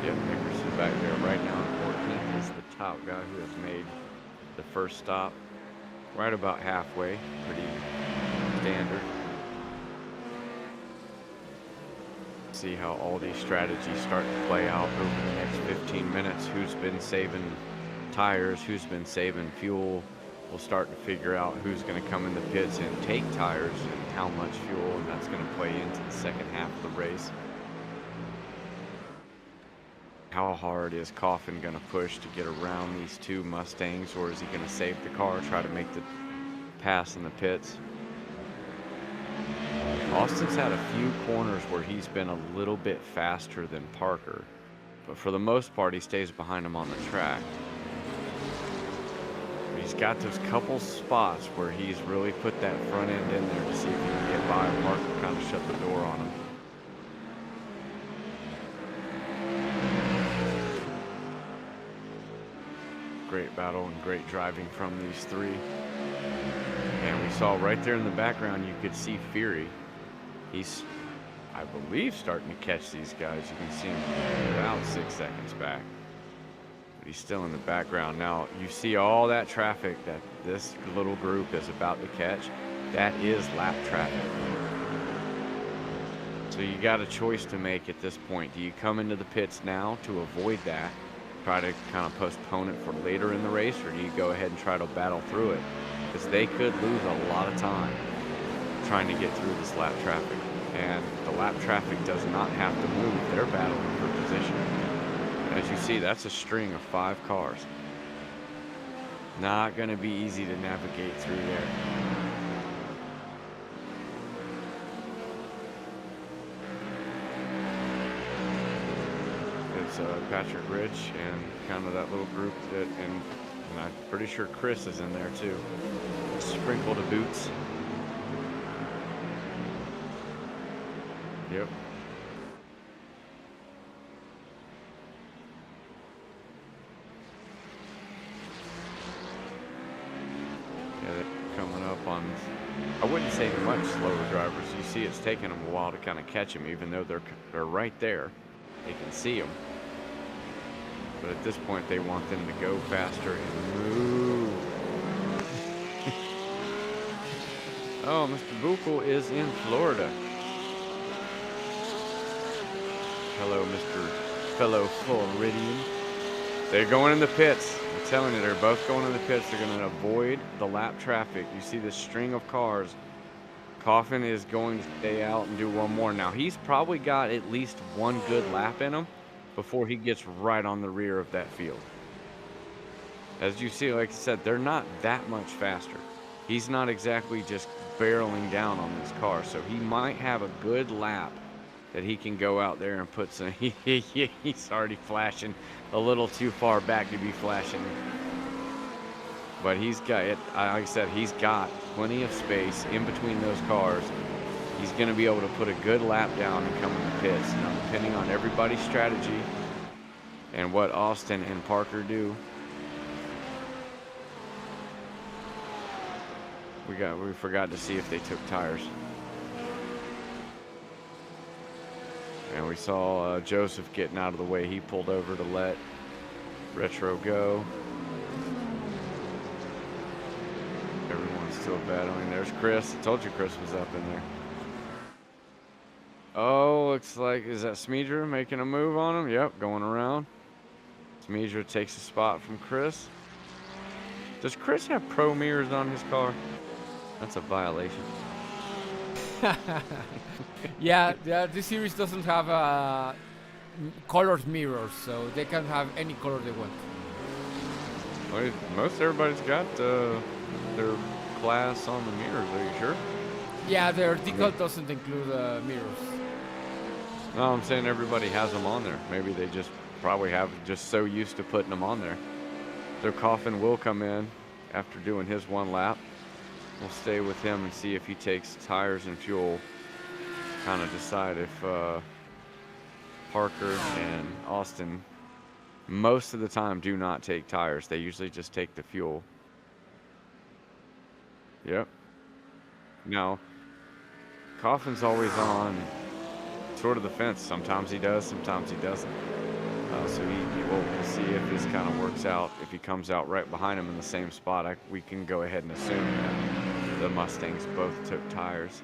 Yep, Nickerson back there right now in 14th is the top guy who has made the first stop, right about halfway, pretty standard. See how all these strategies start to play out over the next 15 minutes. Who's been saving tires, who's been saving fuel. We'll start to figure out who's going to come in the pits and take tires and how much fuel, and that's going to play into the second half of the race. How hard is Coffin going to push to get around these two Mustangs, or is he going to save the car, try to make the pass in the pits? Austin's had a few corners where he's been a little bit faster than Parker, but for the most part he stays behind him on the track. But he's got those couple spots where he's really put that front end in there to see if he can get by. Parker kind of shut the door on him. Great battle and great driving from these three. And we saw right there in the background, you could see Fury. He's, I believe, starting to catch these guys. You can see him about 6 seconds back. but he's still in the background. Now, you see all that traffic that this little group is about to catch. That is lap traffic. So you got a choice to make at this point. Do you come into the pits now to avoid that, try to kind of postpone it for later in the race, or do you go ahead and try to battle through it? Because they could lose a lot of time trying to get through this lap traffic. And the lap traffic does not have to move. They're battling for position. As you see, that's a string of 5 cars. Not going to be easy to navigate through there. It's Patrick Rich and kind of that little group that, and I'm pretty sure Chris is in there too. Sprinkled of boots. Yep. Yeah, they're coming up on, I wouldn't say much slower drivers. You see it's taking them a while to kind of catch them, even though they're right there. They can see them. But at this point, they want them to go faster and move. Oh, Mr. Buchel is in Florida. Hello, Mr. Fellow Floridian. They're going in the pits. I'm telling you, they're both going in the pits. They're going to avoid the lap traffic. You see this string of cars. Coffin is going to stay out and do one more. Now, he's probably got at least one good lap in him before he gets right on the rear of that field. As you see, like I said, they're not that much faster. He's not exactly just barreling down on this car, so he might have a good lap that he can go out there and put some. He's already flashing a little too far back to be flashing. But he's got it. Like I said, he's got plenty of space in between those cars. He's going to be able to put a good lap down and come in the pits. Now, depending on everybody's strategy and what Austin and Parker do, we forgot to see if they took tires. And we saw Joseph getting out of the way. He pulled over to let Retro go. Everyone's still battling. There's Chris. I told you Chris was up in there. Oh, looks like, is that Smedra making a move on him? Yep, going around. Smedra takes a spot from Chris. Does Chris have pro mirrors on his car? That's a violation.
Yeah, this series doesn't have colored mirrors, so they can have any color they want.
Well, most everybody's got their class on the mirrors. Are you sure?
Yeah, their decal doesn't include mirrors.
No, I'm saying everybody has them on there. Maybe they just probably have just so used to putting them on there. Their Coffin will come in after doing his one lap. We'll stay with him and see if he takes tires and fuel. Kind of decide if Parker and Austin most of the time do not take tires. They usually just take the fuel. Yep. Now, Coffin's always on sort of the fence. Sometimes he does, sometimes he doesn't. So we'll see if this kind of works out. If he comes out right behind him in the same spot, we can go ahead and assume that the Mustangs both took tires.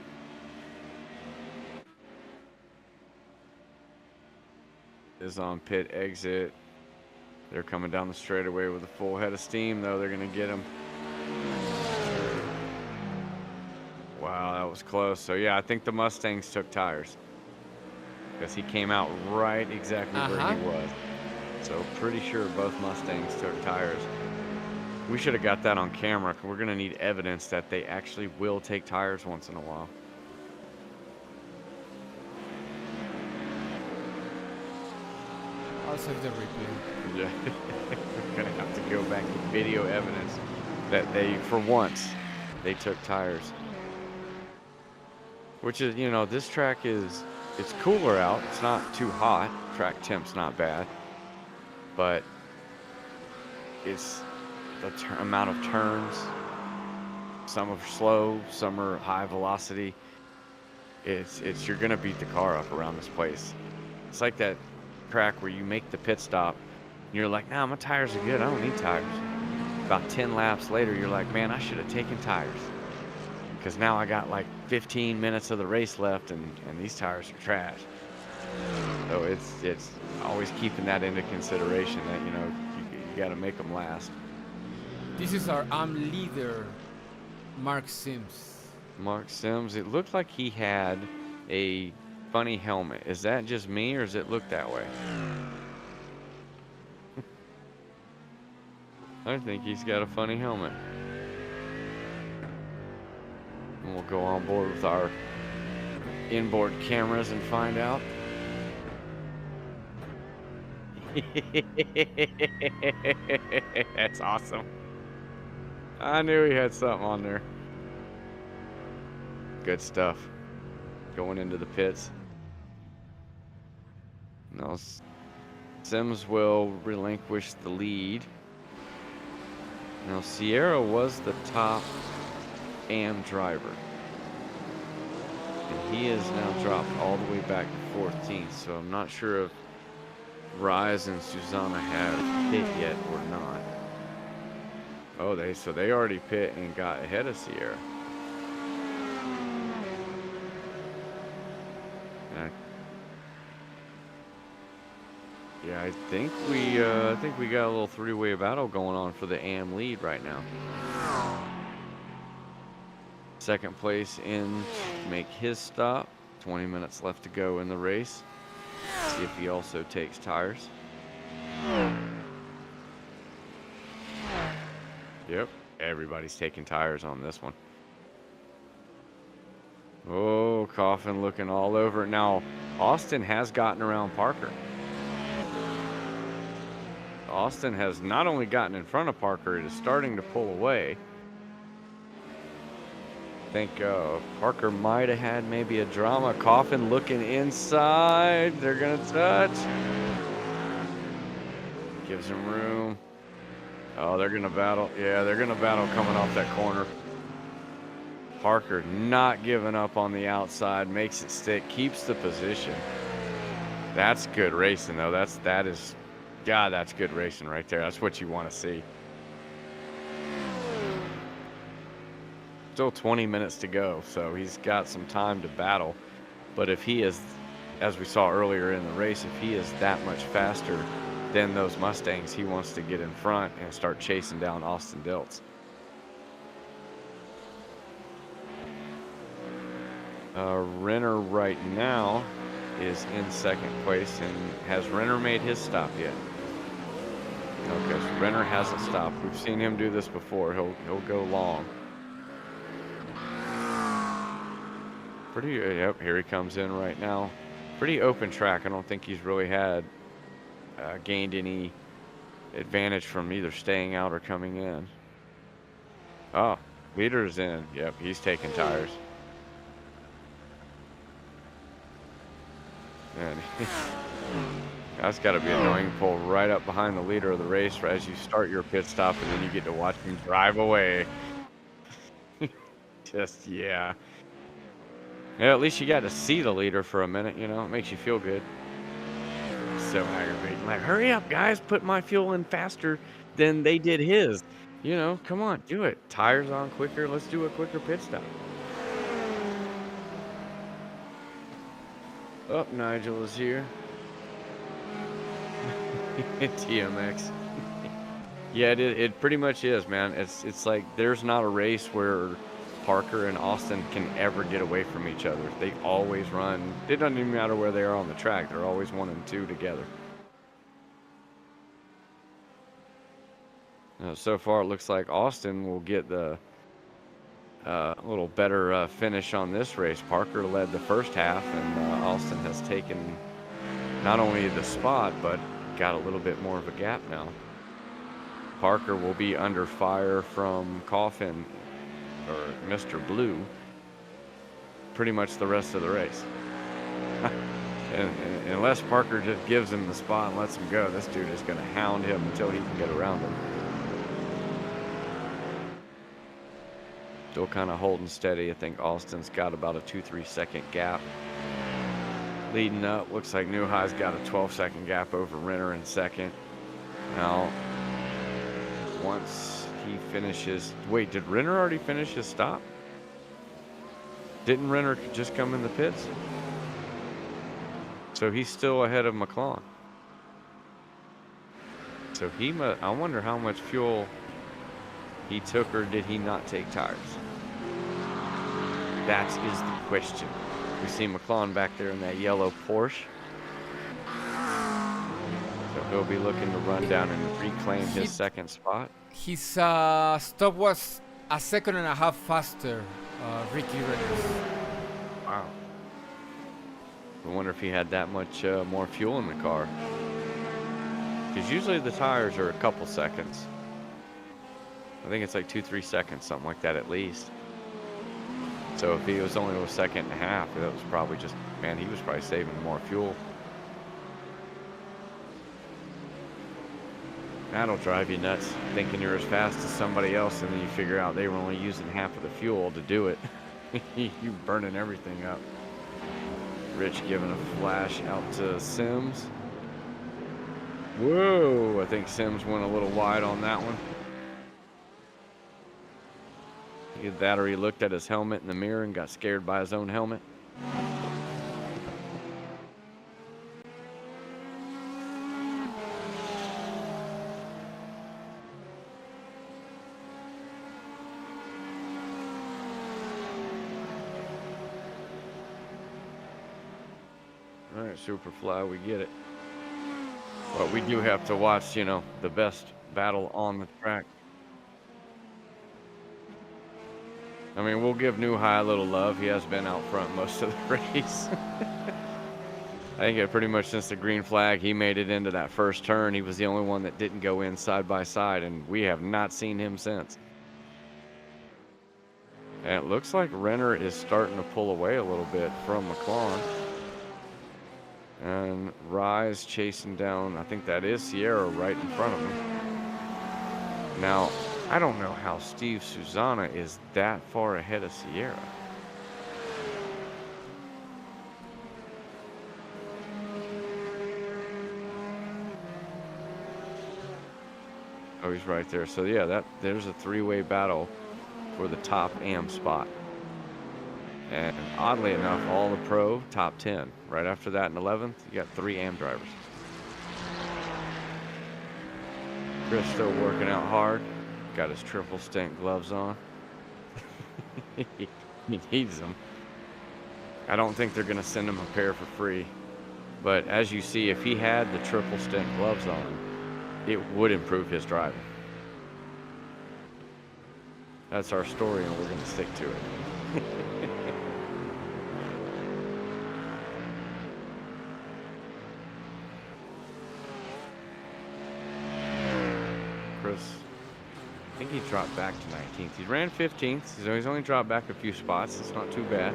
Is on pit exit. They're coming down the straightaway with a full head of steam, though. They're going to get him. Wow, that was close. So, yeah, I think the Mustangs took tires. Because he came out right exactly where he was. So pretty sure both Mustangs took tires. We should have got that on camera. We're going to need evidence that they actually will take tires once in a while.
I'll save the replay.
Yeah. We're going to have to go back and video evidence that they, for once, they took tires. Which is, you know, this track is... It's cooler out. It's not too hot. Track temp's not bad. But it's the amount of turns. Some are slow, some are high velocity. It's you're gonna beat the car up around this place. It's like that track where you make the pit stop You're like, nah, my tires are good. I don't need tires. About 10 laps later, you're like, man, I should have taken tires. Because now I got like 15 minutes of the race left, and these tires are trash. So it's always keeping that into consideration that, you know, you got to make them last.
This is our leader, Mark Sims.
Mark Sims, it looked like he had a funny helmet. Is that just me, or does it look that way? I think he's got a funny helmet. And we'll go on board with our inboard cameras and find out. That's awesome. I knew he had something on there. Good stuff. Going into the pits. Now Sims will relinquish the lead. Now Sierra was the top AM driver. And he is now dropped all the way back to 14th, so I'm not sure if Rise and Susanna have pit yet or not. Oh, they already pit and got ahead of Sierra. Yeah, I think we got a little three-way battle going on for the AM lead right now. Second place in to make his stop. 20 minutes left to go in the race. See if he also takes tires. Yep, everybody's taking tires on this one. Oh, Coffin looking all over. Now, Austin has gotten around Parker. Austin has not only gotten in front of Parker, it is starting to pull away. I think Parker might have had maybe a drama. Coffin looking inside. They're going to touch. Gives him room. Oh, they're going to battle. Yeah, they're going to battle coming off that corner. Parker not giving up on the outside. Makes it stick. Keeps the position. That's good racing, though. That is... God, that's good racing right there. That's what you want to see. Still 20 minutes to go, so he's got some time to battle. But if he is, as we saw earlier in the race, if he is that much faster than those Mustangs, he wants to get in front and start chasing down Austin Diltz. Renner right now is in second place, and has Renner made his stop yet? Okay, so Renner hasn't stopped. We've seen him do this before. He'll go long. Pretty, yep, here he comes in right now. Pretty open track. I don't think he's really had gained any advantage from either staying out or coming in. Oh, leader's in. Yep, he's taking tires. And that's got to be annoying. Pull right up behind the leader of the race as you start your pit stop, and then you get to watch him drive away. Just, yeah. Yeah, at least you got to see the leader for a minute, you know. It makes you feel good. So aggravating. Like, hurry up, guys. Put my fuel in faster than they did his. You know, come on, do it. Tires on quicker. Let's do a quicker pit stop. Oh, Nigel is here. TMX. Yeah, it pretty much is, man. It's like there's not a race where Parker and Austin can ever get away from each other. They always run. It doesn't even matter where they are on the track. They're always 1 and 2 together. So far, it looks like Austin will get the little better finish on this race. Parker led the first half, and Austin has taken not only the spot, but got a little bit more of a gap now. Parker will be under fire from Coffin, or Mr. Blue, pretty much the rest of the race. and unless Parker just gives him the spot and lets him go, this dude is going to hound him until he can get around him. Still kind of holding steady. I think Austin's got about a 2-3 second gap. Leading up, looks like Newhigh's got a 12-second gap over Renner in second. Now, once he finishes... Wait, did Renner already finish his stop? Didn't Renner just come in the pits? So he's still ahead of McLaren. So I wonder how much fuel he took, or did he not take tires? That is the question. We see McLaren back there in that yellow Porsche. So he'll be looking to run down and reclaim his second spot.
His stop was a second and a half faster, Ricky Renner's.
Wow. I wonder if he had that much more fuel in the car. Because usually the tires are a couple seconds. I think it's like 2-3 seconds, something like that at least. So if he was only a second and a half, that was probably just, man, he was probably saving more fuel. That'll drive you nuts, thinking you're as fast as somebody else, and then you figure out they were only using half of the fuel to do it. You burning everything up. Rich giving a flash out to Sims. Whoa, I think Sims went a little wide on that one. Either that or he looked at his helmet in the mirror and got scared by his own helmet. All right, Superfly, we get it. But we do have to watch, you know, the best battle on the track. I mean, we'll give New High a little love. He has been out front most of the race. I think pretty much since the green flag, he made it into that first turn. He was the only one that didn't go in side by side, and we have not seen him since. And it looks like Renner is starting to pull away a little bit from McLaren. And Rise chasing down, I think that is Sierra right in front of him. Now, I don't know how Steve Susanna is that far ahead of Sierra. Oh, he's right there. So yeah, there's a three-way battle for the top AM spot. And oddly enough, all the pro top 10. Right after that in 11th, you got 3 AM drivers. Chris still working out hard. Got his triple stint gloves on. He needs them. I don't think they're going to send him a pair for free. But as you see, if he had the triple stint gloves on, it would improve his driving. That's our story, and we're going to stick to it. Chris, I think he dropped back to 19th. He ran 15th, so he's only dropped back a few spots. It's not too bad.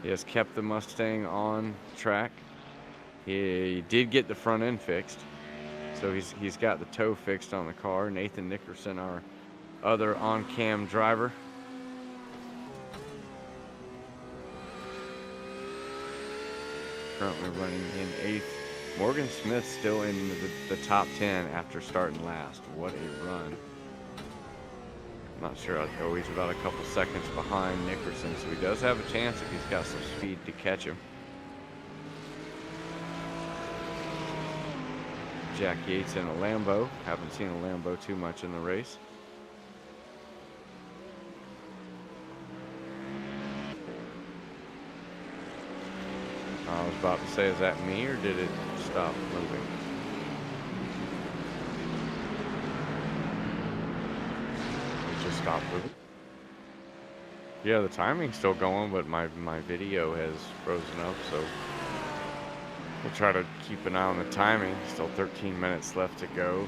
He has kept the Mustang on track. He did get the front end fixed, so he's got the toe fixed on the car. Nathan Nickerson, our other on-cam driver. Currently running in 8th. Morgan Smith still in the top 10 after starting last. What a run. Not sure. Oh, he's about a couple seconds behind Nickerson, so he does have a chance if he's got some speed to catch him. Jack Yates in a Lambo. Haven't seen a Lambo too much in the race. I was about to say, is that me or did it stop moving? It just stopped moving. Yeah, the timing's still going, but my video has frozen up, so we'll try to keep an eye on the timing. Still 13 minutes left to go.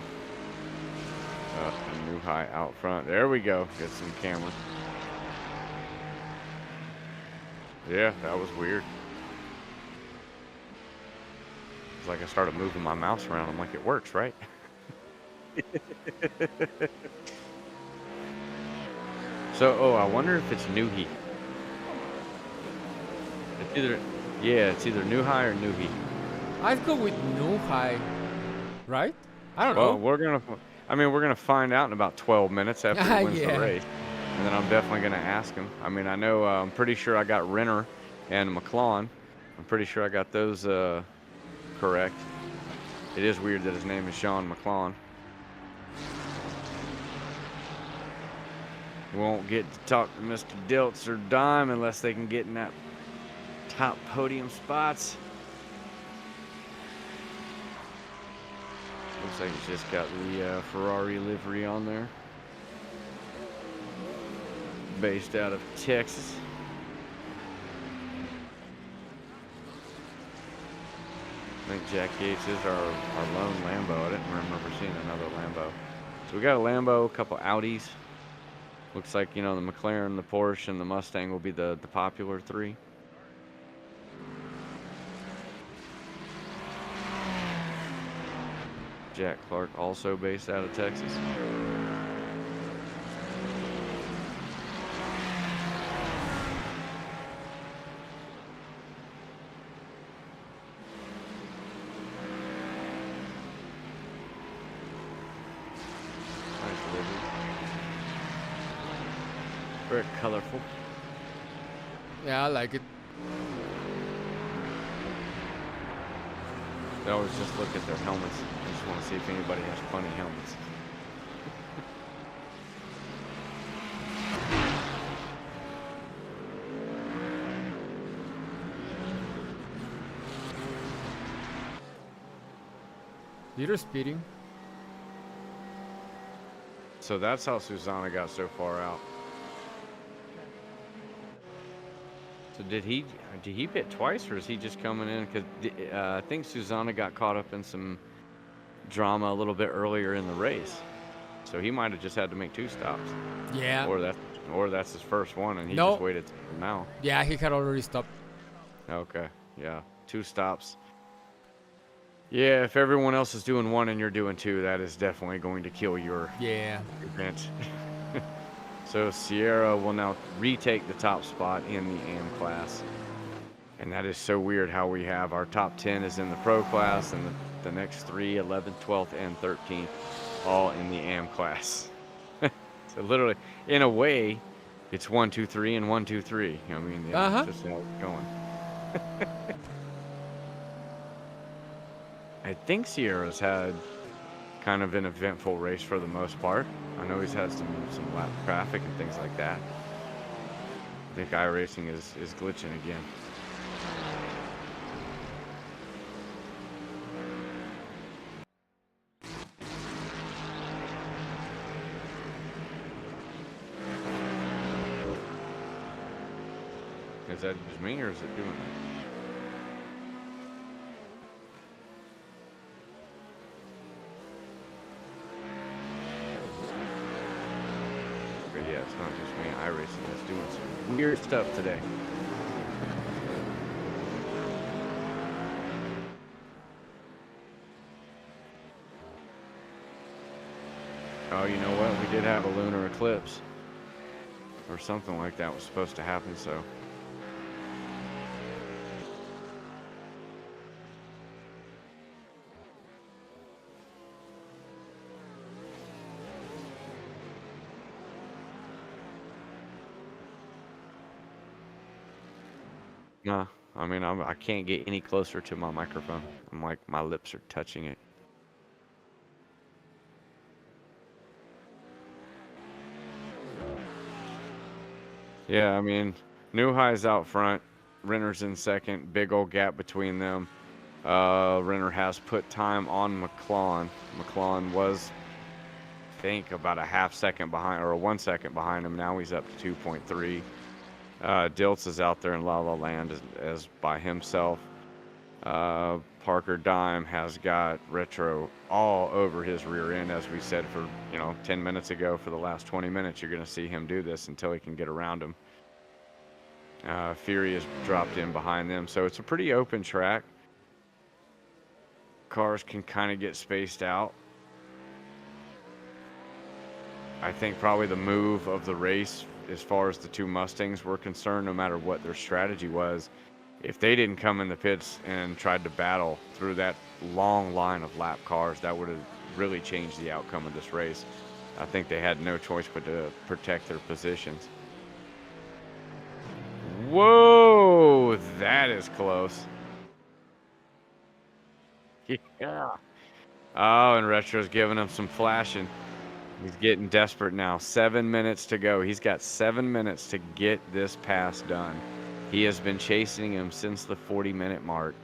New High out front. There we go. Get some camera. Yeah, that was weird. It's like I started moving my mouse around. I'm like, it works, right? So, I wonder if it's Newhey. It's either New High or Newhey.
I'd go with New High, right? I don't
Well,
know.
we're gonna find out in about 12 minutes after he wins the
Yeah.
race, and then I'm definitely gonna ask him. I mean, I know I'm pretty sure I got Renner and McLawn. I'm pretty sure I got those correct. It is weird that his name is Sean McLawn. We won't get to talk to Mr. Dilts or Dime unless they can get in that top podium spots. Looks like he's just got the Ferrari livery on there. Based out of Texas. I think Jack Yates is our lone Lambo. I didn't remember seeing another Lambo. So we got a Lambo, a couple Audis. Looks like, the McLaren, the Porsche, and the Mustang will be the popular three. Jack Clark, also based out of Texas. Nice livery. Very colorful.
Yeah, I like it.
They always just look at their helmets. I just want to see if anybody has funny helmets.
Leader speeding.
So that's how Susanna got so far out. So did he pit twice, or is he just coming in? Because I think Susanna got caught up in some drama a little bit earlier in the race, so he might have just had to make 2 stops.
Yeah.
Or that's his first one, and he
No.
just waited till now.
Yeah, he had already stopped.
Okay, yeah, 2 stops. Yeah, if everyone else is doing 1 and you're doing 2, that is definitely going to kill your
Yeah.
event. So Sierra will now retake the top spot in the AM class. And that is so weird how we have our top 10 is in the pro class, and the next 3, 11th, 12th, and 13th, all in the AM class. So literally, in a way, it's 1, 2, 3, and 1, 2, 3. I mean, it's just how it's going. I think Sierra's had kind of an eventful race for the most part. I know he's had some lap traffic and things like that. I think iRacing is glitching again. Is that just me, or is it doing that? But yeah, it's not just me. iRacing is doing some weird stuff today. Oh, you know what? We did have a lunar eclipse. Or something like that was supposed to happen, so. Nah, I mean, I can't get any closer to my microphone. I'm like, my lips are touching it. Yeah, I mean, New High's out front. Renner's in second. Big old gap between them. Renner has put time on McLawn. McLawn was, I think, about a half second behind, or 1 second behind him. Now he's up to 2.3. Dilts is out there in La La Land as by himself. Parker Dime has got Retro all over his rear end, as we said for 10 minutes ago. For the last 20 minutes, you're going to see him do this until he can get around him. Fury has dropped in behind them, so it's a pretty open track. Cars can kind of get spaced out. I think probably the move of the race, as far as the 2 Mustangs were concerned, no matter what their strategy was, if they didn't come in the pits and tried to battle through that long line of lap cars, that would have really changed the outcome of this race. I think they had no choice but to protect their positions. Whoa, that is close. Yeah. Oh, and Retro's giving him some flashing. He's getting desperate now. 7 minutes to go. He's got 7 minutes to get this pass done. He has been chasing him since the 40-minute mark.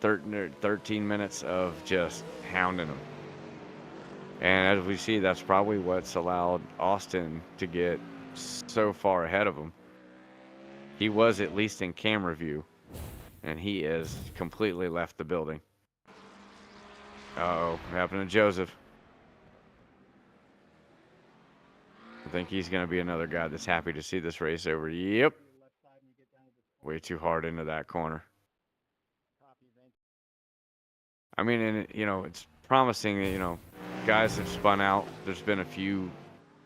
13 minutes of just hounding him. And as we see, that's probably what's allowed Austin to get so far ahead of him. He was at least in camera view, and he has completely left the building. Uh-oh, what happened to Joseph? I think he's going to be another guy that's happy to see this race over. Yep. Way too hard into that corner. I mean, and you know, it's promising that, you know, guys have spun out. There's been a few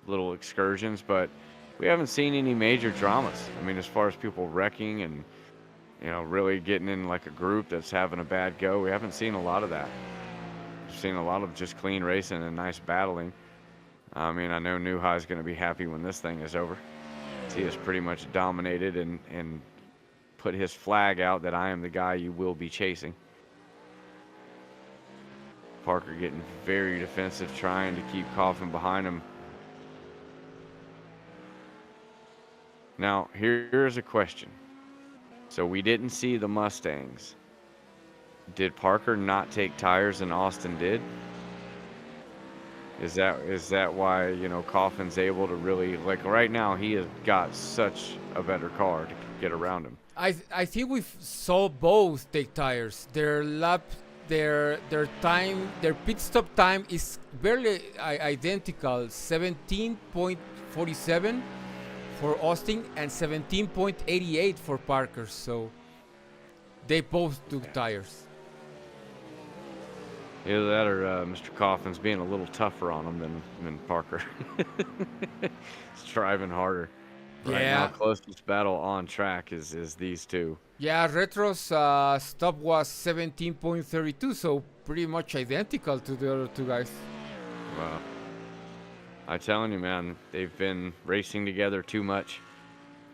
little excursions, but we haven't seen any major dramas. I mean, as far as people wrecking and, you know, really getting in like a group that's having a bad go, we haven't seen a lot of that. We've seen a lot of just clean racing and nice battling. I mean, I know New High's going to be happy when this thing is over. He has pretty much dominated and put his flag out that I am the guy you will be chasing. Parker getting very defensive, trying to keep Coffin behind him. Now, here's a question. So we didn't see the Mustangs. Did Parker not take tires and Austin did? Is that why, you know, Coffin's able to really, like right now, he has got such a better car to get around him.
I think we saw both take tires. Their time, their pit stop time is barely identical. 17.47 for Austin and 17.88 for Parker. So they both took tires.
Either that or Mr. Coffin's being a little tougher on him than Parker. He's driving harder. Right now, closest battle on track is these two.
Yeah, Retro's stop was 17.32, so pretty much identical to the other two guys.
Wow. I'm telling you, man, they've been racing together too much.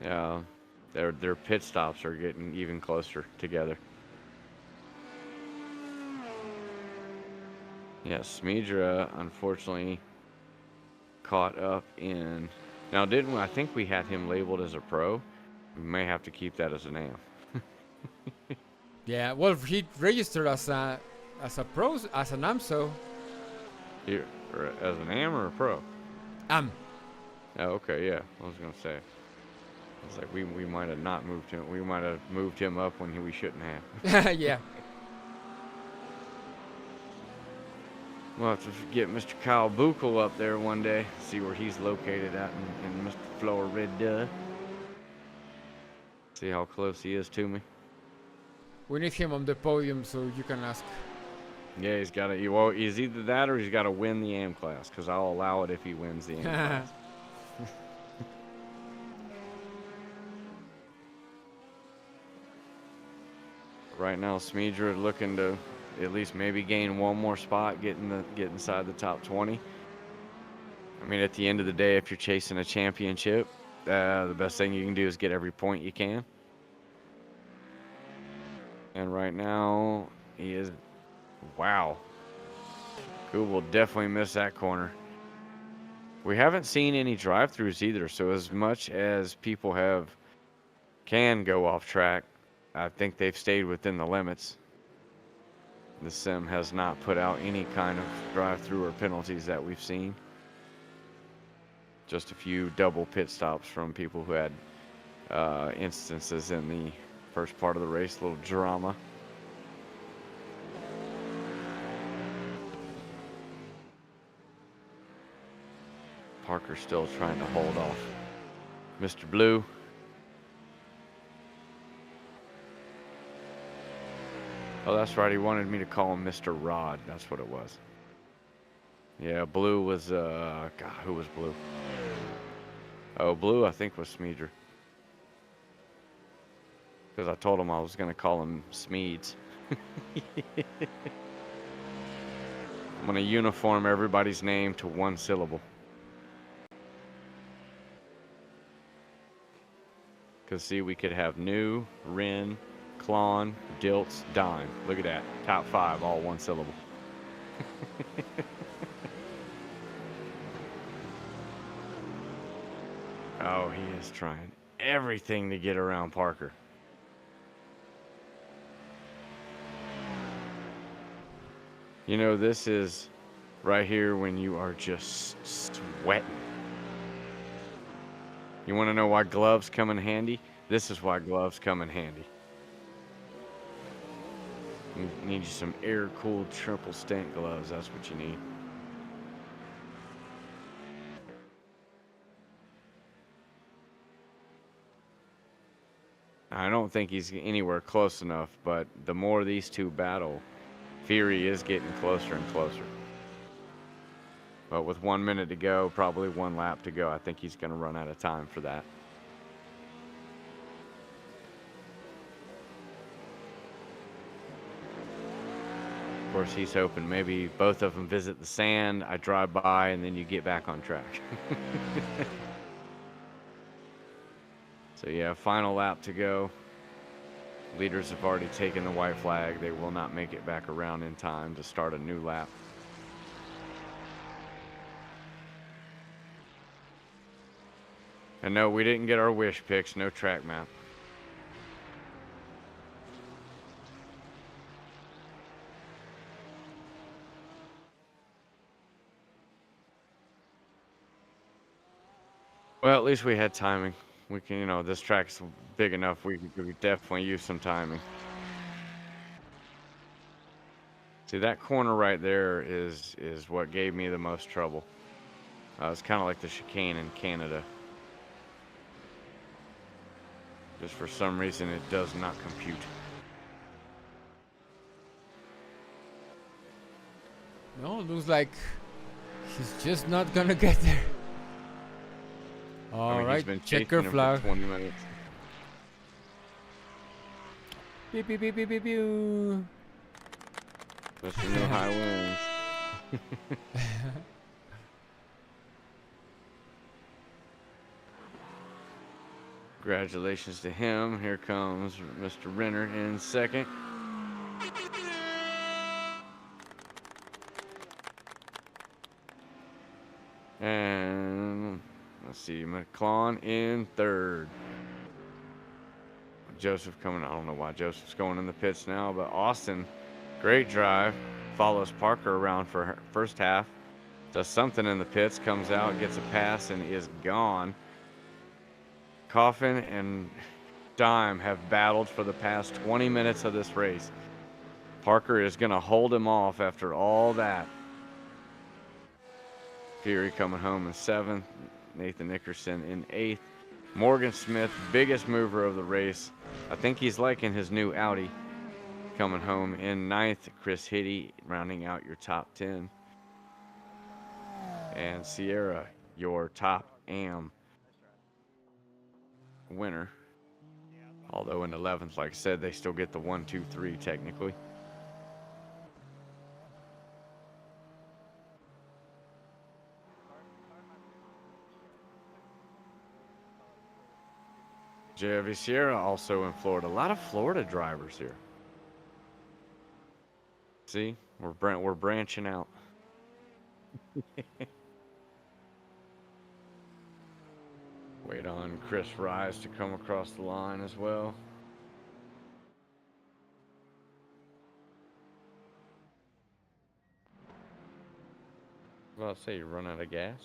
Their pit stops are getting even closer together. Yeah, Smidra unfortunately caught up in. Now, didn't we? I think we had him labeled as a pro. We may have to keep that as an AM.
Yeah, well, he registered as a pro, as an AM, so.
Here, or as an AM or a pro?
AM.
Oh, okay, yeah. I was gonna say. It's like we might have not moved him. We might have moved him up when we shouldn't have.
Yeah.
We'll have to get Mr. Kyle Buchel up there one day, see where he's located at in Mr. Florida. See how close he is to me.
We need him on the podium so you can ask.
Yeah, he's got to. Well, he's either that or he's got to win the AM class, because I'll allow it if he wins the AM class. Right now, Smidra looking to at least maybe gain one more spot, get inside the top 20. I mean, at the end of the day, if you're chasing a championship, the best thing you can do is get every point you can. And right now, he is, wow. Who will definitely miss that corner. We haven't seen any drive-throughs either, so as much as people can go off track, I think they've stayed within the limits. The sim has not put out any kind of drive-through or penalties that we've seen. Just a few double pit stops from people who had instances in the first part of the race, a little drama. Parker still trying to hold off Mr. Blue. Oh, that's right. He wanted me to call him Mr. Rod. That's what it was. Yeah, Blue was, God, who was Blue? Oh, Blue, I think, was Smidra. because I told him I was going to call him Smeeds. I'm going to uniform everybody's name to one syllable. Because, see, we could have New, Rin, Klon, Dilts, Dime. Look at that. Top 5, all one syllable. Oh, he is trying everything to get around Parker. You know, this is right here when you are just sweating. You want to know why gloves come in handy? This is why gloves come in handy. You need you some air-cooled triple stent gloves. That's what you need. I don't think he's anywhere close enough, but the more these two battle, Fury is getting closer and closer. But with 1 minute to go, probably 1 lap to go, I think he's going to run out of time for that. Of course, he's hoping maybe both of them visit the sand, I drive by, and then you get back on track. So yeah, final lap to go. Leaders have already taken the white flag. They will not make it back around in time to start a new lap. And no, we didn't get our wish picks, no track map. Well, at least we had timing. We can, you know, this track's big enough, we could definitely use some timing. See, that corner right there is what gave me the most trouble. It's kind of like the chicane in Canada. Just for some reason, it does not compute.
No, it looks like he's just not gonna get there. All right,
he's been
checker
chasing him
flag.
for 20 minutes.
Beep, beep, beep, beep, beep, beep.
Mr. New High wins. Congratulations to him. Here comes Mr. Renner in second. And let's see, McClellan in third. Joseph coming. I don't know why Joseph's going in the pits now, but Austin, great drive. Follows Parker around for her first half. Does something in the pits, comes out, gets a pass, and is gone. Coffin and Dime have battled for the past 20 minutes of this race. Parker is going to hold him off after all that. Fury coming home in 7th. Nathan Nickerson in 8th. Morgan Smith, biggest mover of the race. I think he's liking his new Audi. Coming home in 9th. Chris Hitty rounding out your top 10. And Sierra, your top AM winner. Although in 11th, like I said, they still get the 1, 2, 3 technically. JV Sierra also in Florida. A lot of Florida drivers here. See, we're branching out. Wait on Chris Rise to come across the line as well. Well, I'll say you run out of gas.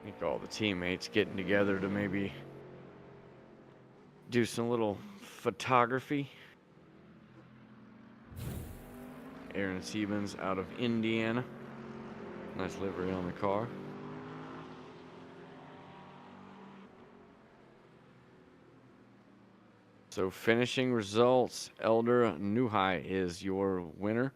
I think all the teammates getting together to maybe do some little photography. Aaron Siebens out of Indiana. Nice livery on the car. So finishing results, Elder Nuhai is your winner.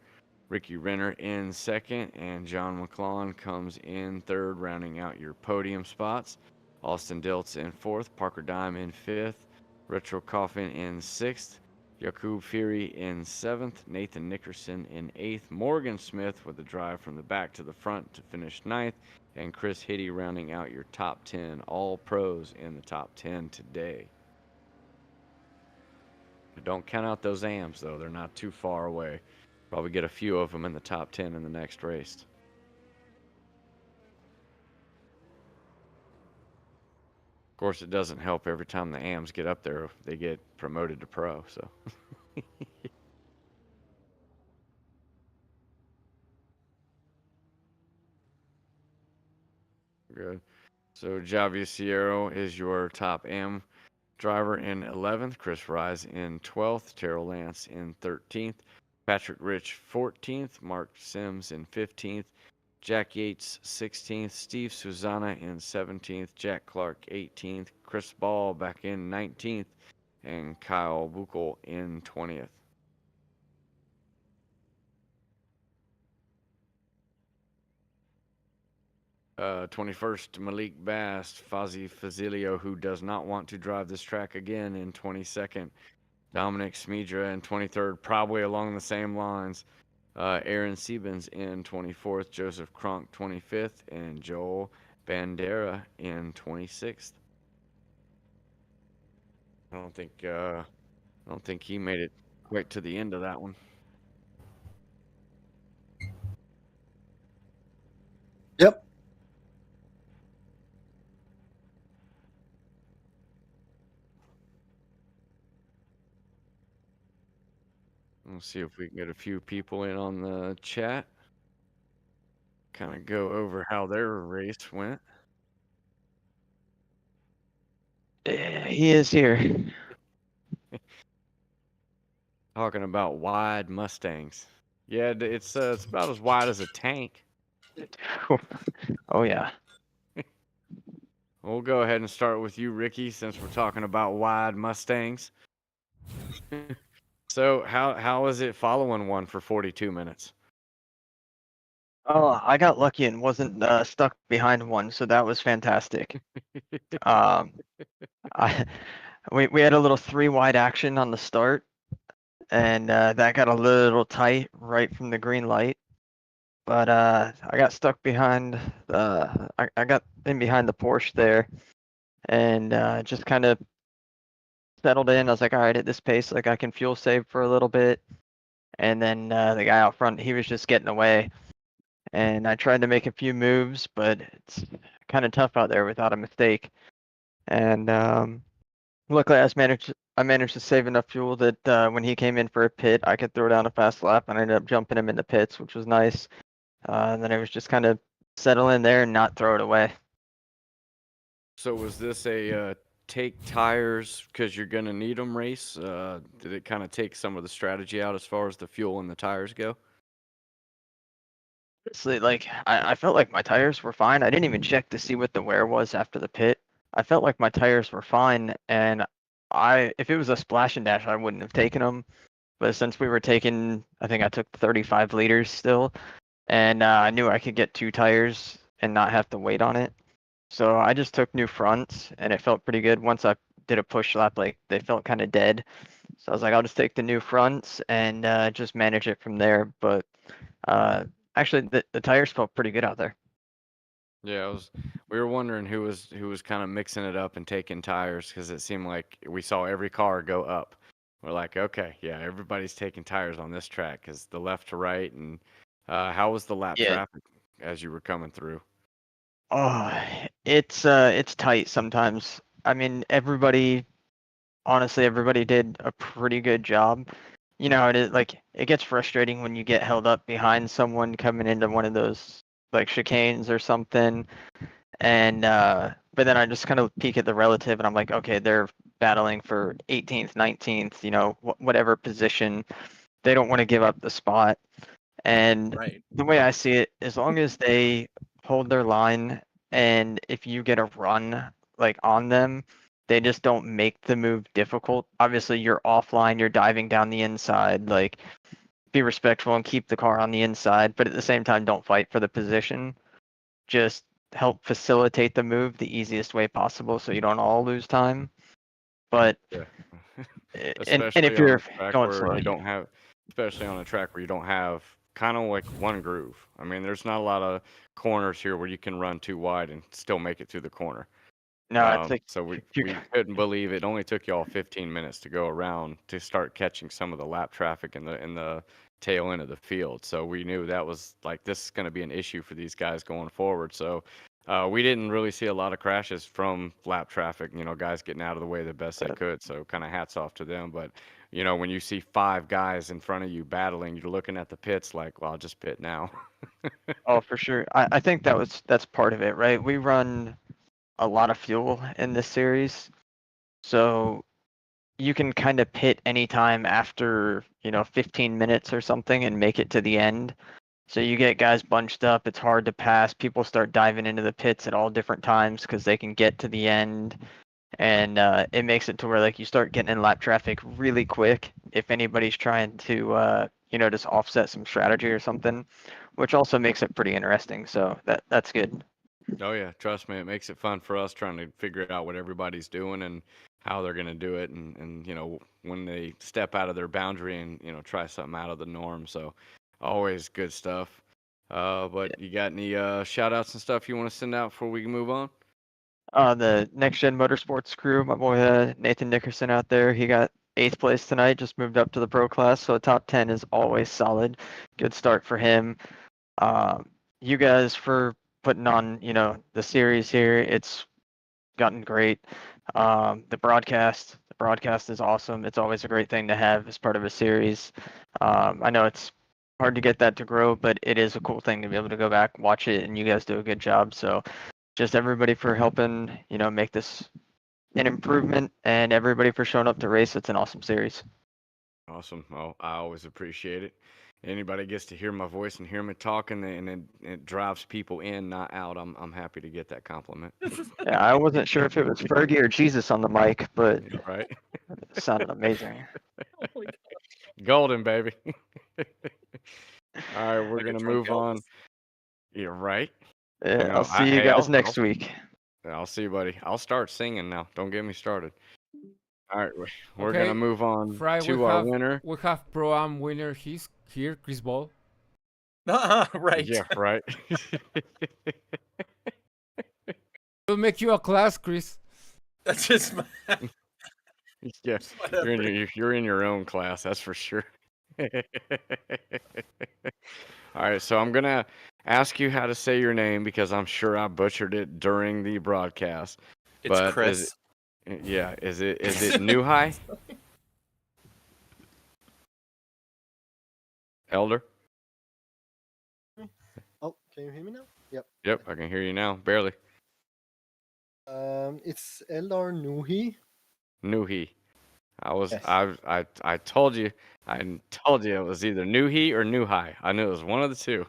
Ricky Renner in second, and John McClellan comes in third, rounding out your podium spots. Austin Diltz in fourth, Parker Dime in fifth, Retro Coffin in sixth, Jakub Fury in seventh, Nathan Nickerson in eighth, Morgan Smith with a drive from the back to the front to finish ninth, and Chris Hitty rounding out your top 10. All pros in the top 10 today. Don't count out those AMs, though. They're not too far away. Probably get a few of them in the top 10 in the next race. Of course, it doesn't help every time the AMs get up there, they get promoted to pro, so. Good. So Javier Sierra is your top AM driver in 11th, Chris Rise in 12th, Terrell Lance in 13th, Patrick Rich 14th, Mark Sims in 15th, Jack Yates 16th, Steve Susanna in 17th, Jack Clark 18th, Chris Ball back in 19th, and Kyle Buchel in 20th. Uh, 21st, Malik Bass, Fozzie Fazilio, who does not want to drive this track again, in 22nd. Dominic Smedra in 23rd, probably along the same lines. Aaron Siebens in 24th, Joseph Kronk 25th, and Joel Bandera in 26th. I don't think he made it quite to the end of that one.
Yep.
Let's see if we can get a few people in on the chat. Kind of go over how their race went.
He is here.
Talking about wide Mustangs. Yeah, it's about as wide as a tank.
Oh yeah.
We'll go ahead and start with you, Ricky, since we're talking about wide Mustangs. So how is it following one for 42 minutes?
Oh, I got lucky and wasn't stuck behind one, so that was fantastic. um, we had a little 3 wide action on the start, and that got a little tight right from the green light. But I got stuck behind I got in behind the Porsche there, and just kind of settled in. I was like, all right, at this pace, like I can fuel save for a little bit. And then the guy out front, he was just getting away. And I tried to make a few moves, but it's kind of tough out there without a mistake. And luckily, I managed to save enough fuel that when he came in for a pit, I could throw down a fast lap, and I ended up jumping him in the pits, which was nice. And then it was just kind of settle in there and not throw it away.
So was this a take tires because you're gonna need them race? Did it kind of take some of the strategy out as far as the fuel and the tires go?
Honestly, like I felt like my tires were fine. I didn't even check to see what the wear was after the pit. I felt like my tires were fine, and if it was a splash and dash, I wouldn't have taken them. But since we were taking, I think I took 35 liters still, and I knew I could get 2 tires and not have to wait on it. So I just took new fronts, and it felt pretty good. Once I did a push lap, like they felt kind of dead. So I was like, I'll just take the new fronts and just manage it from there. But actually, the tires felt pretty good out there.
Yeah, we were wondering who was kind of mixing it up and taking tires because it seemed like we saw every car go up. We're like, okay, yeah, everybody's taking tires on this track because the left to right. And how was the lap
Yeah.
traffic as you were coming through?
Oh, it's tight sometimes. I mean, honestly, everybody did a pretty good job. You know how it is, like it gets frustrating when you get held up behind someone coming into one of those like chicanes or something. And but then I just kind of peek at the relative and I'm like, okay, they're battling for 18th, 19th, whatever position. They don't want to give up the spot. And
Right.
the way I see it, as long as they hold their line and if you get a run like on them, they just don't make the move difficult. Obviously, you're offline, you're diving down the inside, like be respectful and keep the car on the inside, but at the same time, don't fight for the position. Just help facilitate the move the easiest way possible so you don't all lose time. But
Yeah.
and if
Especially on
you're
a track
going
where
slow,
you don't have, especially on a track where you don't have kind of like one groove. I mean, there's not a lot of corners here where you can run too wide and still make it through the corner.
no, it's like
So
if you
we couldn't believe it only took y'all 15 minutes to go around to start catching some of the lap traffic in the tail end of the field. So we knew that was like this is going to be an issue for these guys going forward. So we didn't really see a lot of crashes from lap traffic. You know, guys getting out of the way the best they could. So kind of hats off to them. But you know, when you see 5 guys in front of you battling, you're looking at the pits like, well, I'll just pit now.
oh, for sure. I think that's part of it, right? We run a lot of fuel in this series, so you can kind of pit anytime after 15 minutes or something and make it to the end. So you get guys bunched up. It's hard to pass. People start diving into the pits at all different times because they can get to the end, and it makes it to where like you start getting in lap traffic really quick if anybody's trying to just offset some strategy or something, which also makes it pretty interesting. So that's good.
Oh yeah, trust me, it makes it fun for us trying to figure out what everybody's doing and how they're gonna do it, and you know when they step out of their boundary and you know try something out of the norm. So always good stuff. But you got any shout outs and stuff you want to send out before we move on?
The Next Gen Motorsports crew, my boy Nathan Nickerson out there, he got 8th place tonight, just moved up to the pro class, so top 10 is always solid. Good start for him. You guys for putting on, the series here. It's gotten great. The broadcast is awesome. It's always a great thing to have as part of a series. I know it's hard to get that to grow, but it is a cool thing to be able to go back, watch it, and you guys do a good job. So just everybody for helping, make this an improvement, and everybody for showing up to race. It's an awesome series.
Awesome. Well, I always appreciate it. Anybody gets to hear my voice and hear me talking, and it drives people in, not out. I'm happy to get that compliment.
Yeah, I wasn't sure if it was Fergie or Jesus on the mic, but
Right?
it sounded amazing.
Golden, baby. All right, we're
Like a
gonna
drunk
move on.
Elvis.
Yeah, right.
Yeah,
You
I'll
know,
see you
hey,
guys next week.
I'll see you, buddy. I'll start singing now. Don't get me started. All right, we're gonna
Okay,
move on
Fry,
to our winner.
we have pro am winner. He's here, Chris Ball.
Right.
Yeah, right.
We'll make you a class, Chris.
That's just my,
Yeah,
whatever.
you're in your own class, that's for sure. All right, so I'm gonna ask you how to say your name because I'm sure I butchered it during the broadcast.
It's
But
Chris.
is it New High? Elder?
Oh, can you hear me now? Yep.
Yep, I can hear you now, barely.
It's Eldar Nuhi.
Nuhi.
Yes.
I told you it was either Nuhi or New High. I knew it was one of the two.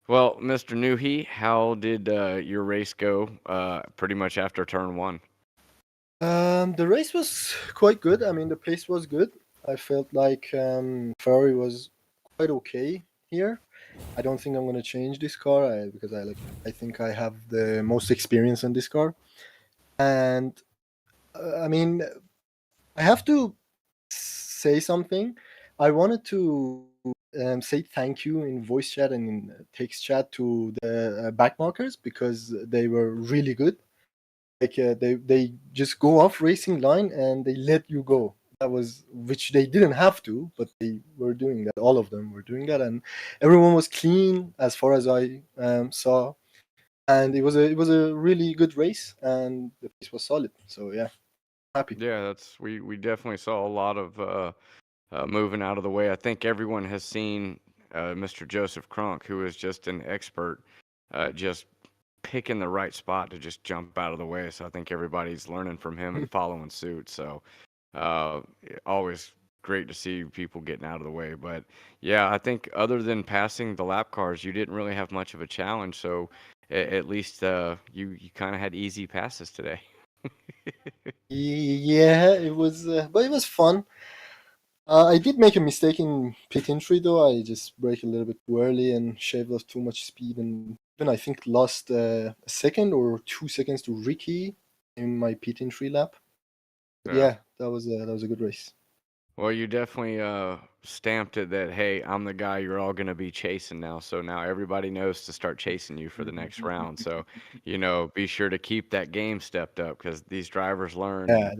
Well, Mr. Nuhi, how did your race go? Pretty much after turn 1.
The race was quite good. I mean, the pace was good. I felt like Ferrari was quite okay here. I don't think I'm gonna change this car because I think I have the most experience in this car. And I mean, I have to say something. I wanted to say thank you in voice chat and in text chat to the backmarkers because they were really good. Like they just go off racing line and they let you go. That was which they didn't have to, but they were doing that. All of them were doing that, and everyone was clean as far as I saw. And it was a really good race, and the pace was solid. So yeah, happy.
Yeah, we definitely saw a lot of moving out of the way. I think everyone has seen Mr. Joseph Kronk, who is just an expert, just picking the right spot to just jump out of the way. So I think everybody's learning from him and following suit. So always great to see people getting out of the way. But yeah, I think other than passing the lap cars, you didn't really have much of a challenge. So at least you kind of had easy passes today.
Yeah, it was, but it was fun. I did make a mistake in pit entry though. I just brake a little bit too early and shaved off too much speed, and even I think lost a second or 2 seconds to Ricky in my pit entry lap. But yeah, that was a good race.
Well, you definitely stamped it that, hey, I'm the guy you're all going to be chasing now. So now everybody knows to start chasing you for the next round. So, be sure to keep that game stepped up because these drivers learn.
Yeah,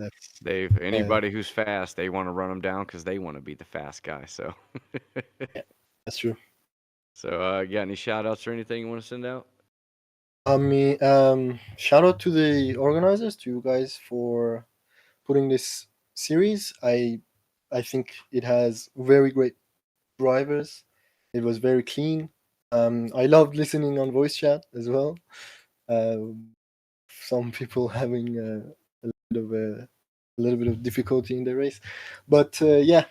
Anybody who's fast, they want to run them down because they want to be the fast guy. So,
yeah, that's true.
So, you got any shout outs or anything you want to send out?
Shout out to the organizers, to you guys for putting this series. I think it has very great drivers. It was very clean. I loved listening on voice chat as well. Some people having a little bit of difficulty in the race, but yeah,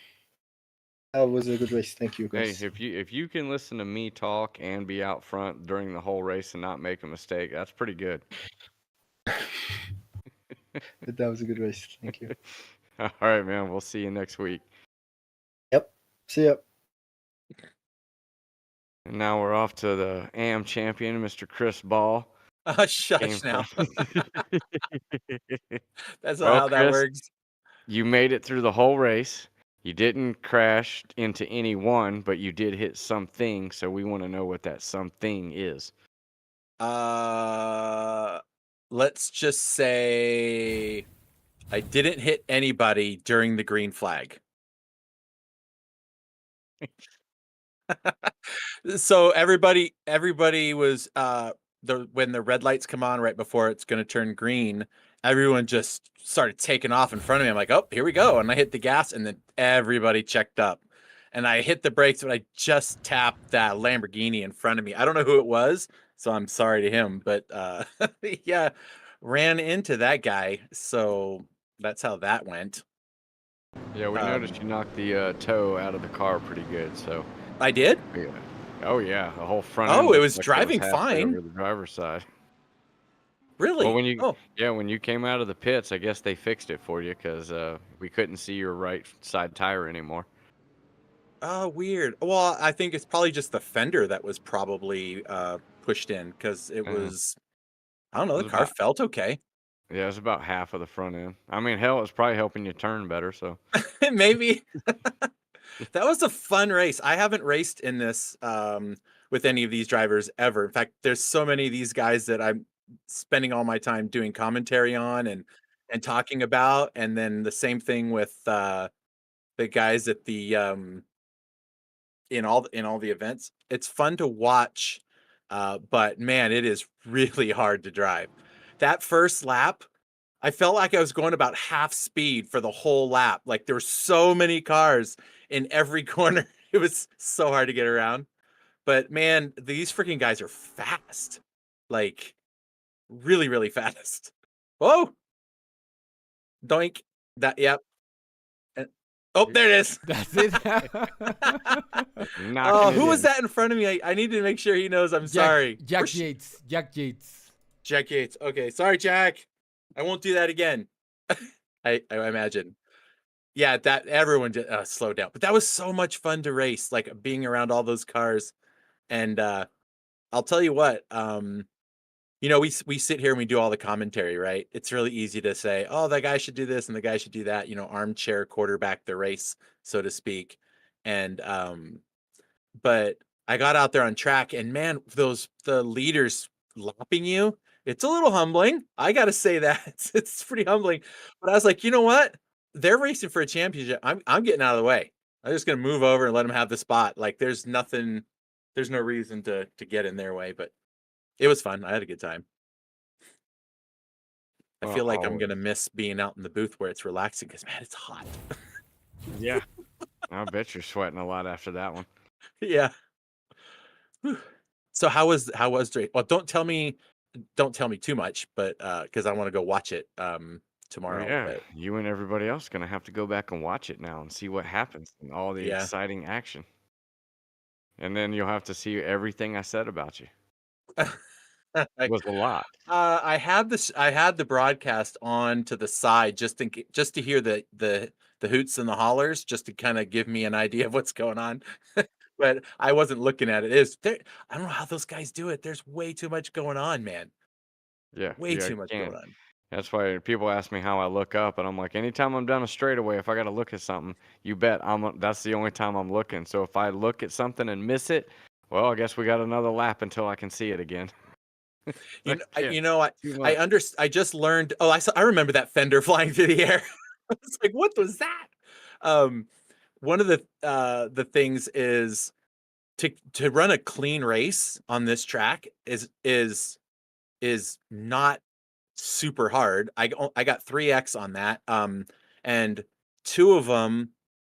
that was a good race. Thank you,
Hey,
guys.
if you can listen to me talk and be out front during the whole race and not make a mistake, that's pretty good.
That was a good race. Thank you.
All right, man. We'll see you next week.
Yep. See ya.
And now we're off to the AM champion, Mr. Chris Ball.
Shush now. That's not
Well,
how that
Chris,
works.
You made it through the whole race. You didn't crash into anyone, but you did hit something. So we want to know what that something is.
Let's just say I didn't hit anybody during the green flag. So everybody was when the red lights come on right before it's going to turn green, everyone just started taking off in front of me. I'm like, oh, here we go. And I hit the gas and then everybody checked up. And I hit the brakes, but I just tapped that Lamborghini in front of me. I don't know who it was, so I'm sorry to him. But yeah, ran into that guy. So that's how that went.
Yeah, we noticed you knocked the toe out of the car pretty good. So
I did?
yeah. Oh, yeah. The whole front
Oh,
end
it
looked
was
like
driving
halfway
fine.
over the driver's side.
Really?
Well,
Oh.
when you came out of the pits, I guess they fixed it for you because we couldn't see your right side tire anymore.
Oh, weird. Well, I think it's probably just the fender that was probably pushed in because it was, I don't know,
It
the
was
car
about,
felt okay.
yeah, it was about half of the front end. I mean, hell, it's probably helping you turn better. So
Maybe. That was a fun race. I haven't raced in this with any of these drivers ever. In fact, there's so many of these guys that I'm spending all my time doing commentary on and talking about. And then the same thing with the guys at the in all the events. It's fun to watch, but man, it is really hard to drive. That first lap, I felt like I was going about half speed for the whole lap. Like there were so many cars in every corner. It was so hard to get around. But man, these freaking guys are fast. Like really, really fast. Whoa! Doink. That yep. Oh, there it is.
That's it.
Oh, who was that in front of me? I need to make sure he knows I'm sorry.
Jack Yates. Jack Yates.
Jack Yates. Okay, sorry, Jack. I won't do that again. I imagine. Yeah, that everyone just slowed down. But that was so much fun to race, like being around all those cars. And I'll tell you what, we sit here and we do all the commentary, right? It's really easy to say, oh, that guy should do this and the guy should do that, armchair quarterback the race, so to speak. And but I got out there on track and man, the leaders lopping you, it's a little humbling. I gotta say that. It's pretty humbling. But I was like, you know what? They're racing for a championship. I'm getting out of the way. I'm just gonna move over and let them have the spot. Like there's no reason to get in their way, but it was fun. I had a good time. I feel like I'm gonna miss being out in the booth where it's relaxing because man, it's hot.
Yeah. I bet you're sweating a lot after that one.
Yeah. Whew. So how was the well, don't tell me too much, but because I want to go watch it tomorrow.
Yeah,
But
you and everybody else gonna have to go back and watch it now and see what happens and all the
yeah.
exciting action. And then you'll have to see everything I said about you. It was a lot.
I had the broadcast on to the side just to hear the the hoots and the hollers just to kind of give me an idea of what's going on. But I wasn't looking at it. I don't know how those guys do it. There's way too much going on, man.
Yeah,
Way
yeah,
too
you
much
can't.
going on.
That's why people ask me how I look up, and I'm like, anytime I'm down a straightaway, if I got to look at something, you bet that's the only time I'm looking. So if I look at something and miss it, well, I guess we got another lap until I can see it again. Like, yeah, too much.
I just learned. Oh, I remember that fender flying through the air. I was like, what was that? One of the things is to run a clean race on this track is not super hard. I got 3x on that. And two of them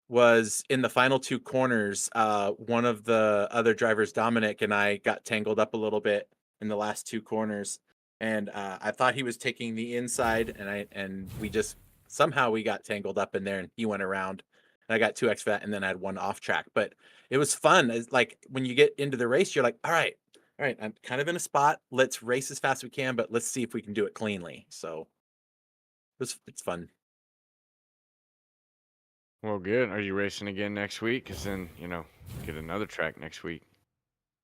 was in the final two corners. One of the other drivers, Dominic, and I got tangled up a little bit in the last two corners, and I thought he was taking the inside, and we just somehow we got tangled up in there, and he went around. And I got 2x for that, and then I had one off track. But it was fun. It's like when you get into the race, you're like, all right, I'm kind of in a spot. Let's race as fast as we can, but let's see if we can do it cleanly. So it's fun.
Well, good. Are you racing again next week? Because then, get another track next week.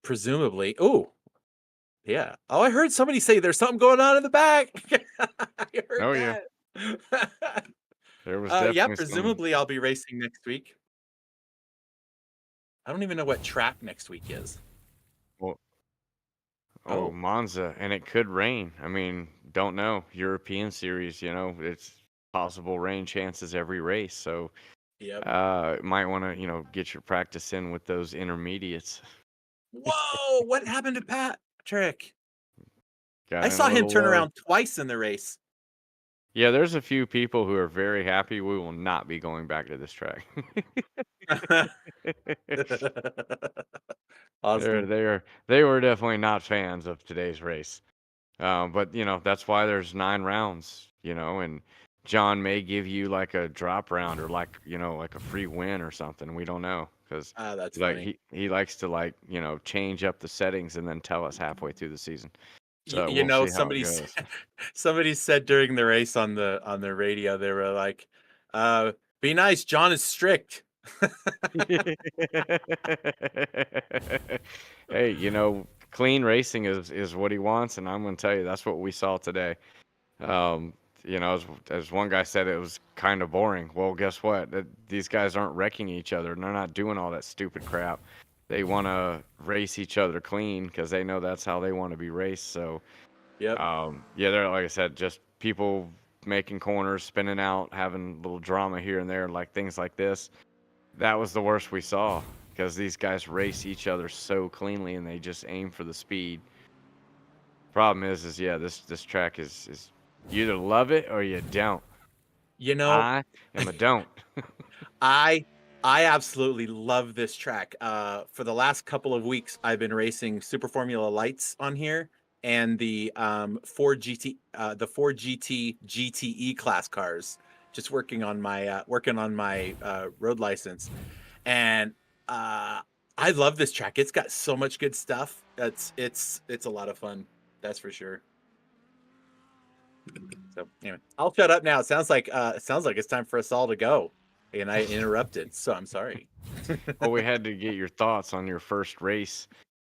Presumably. Oh, yeah. Oh, I heard somebody say there's something going on in the back. I heard
Oh, yeah.
that.
There was
Yeah,
definitely
presumably I'll be racing next week. I don't even know what track next week is.
Well,
Oh.
Monza, and it could rain. I mean, don't know. European series, it's possible rain chances every race. So,
Yep.
might want to, get your practice in with those intermediates.
Whoa, what happened to Patrick?
Got
I
in a
saw him
little
turn
low.
around twice in the race.
Yeah, there's a few people who are very happy we will not be going back to this track.
Awesome.
They were definitely not fans of today's race. But that's why there's 9 rounds, and John may give you like a drop round or like, like a free win or something. We don't know because
That's
like
funny.
he likes to like, change up the settings and then tell us halfway through the season. So
You
we'll
know,
see how it goes.
somebody said during the race on the radio, they were like, "Be nice, John is strict."
Hey, clean racing is what he wants, and I'm going to tell you that's what we saw today. As one guy said, it was kind of boring. Well, guess what? These guys aren't wrecking each other, and they're not doing all that stupid crap. They want to race each other clean because they know that's how they want to be raced. So,
Yep.
yeah, they're like I said, just people making corners, spinning out, having a little drama here and there, like things like this. That was the worst we saw because these guys race each other so cleanly and they just aim for the speed. Problem is yeah, this track is you either love it or you don't.
You know,
I am a don't.
I absolutely love this track. For the last couple of weeks, I've been racing Super Formula Lights on here and the 4GT GTE class cars. Just working on my road license, and I love this track. It's got so much good stuff. It's a lot of fun. That's for sure. So anyway, I'll shut up now. It sounds like it's time for us all to go, and I interrupted, so I'm sorry.
Well, we had to get your thoughts on your first race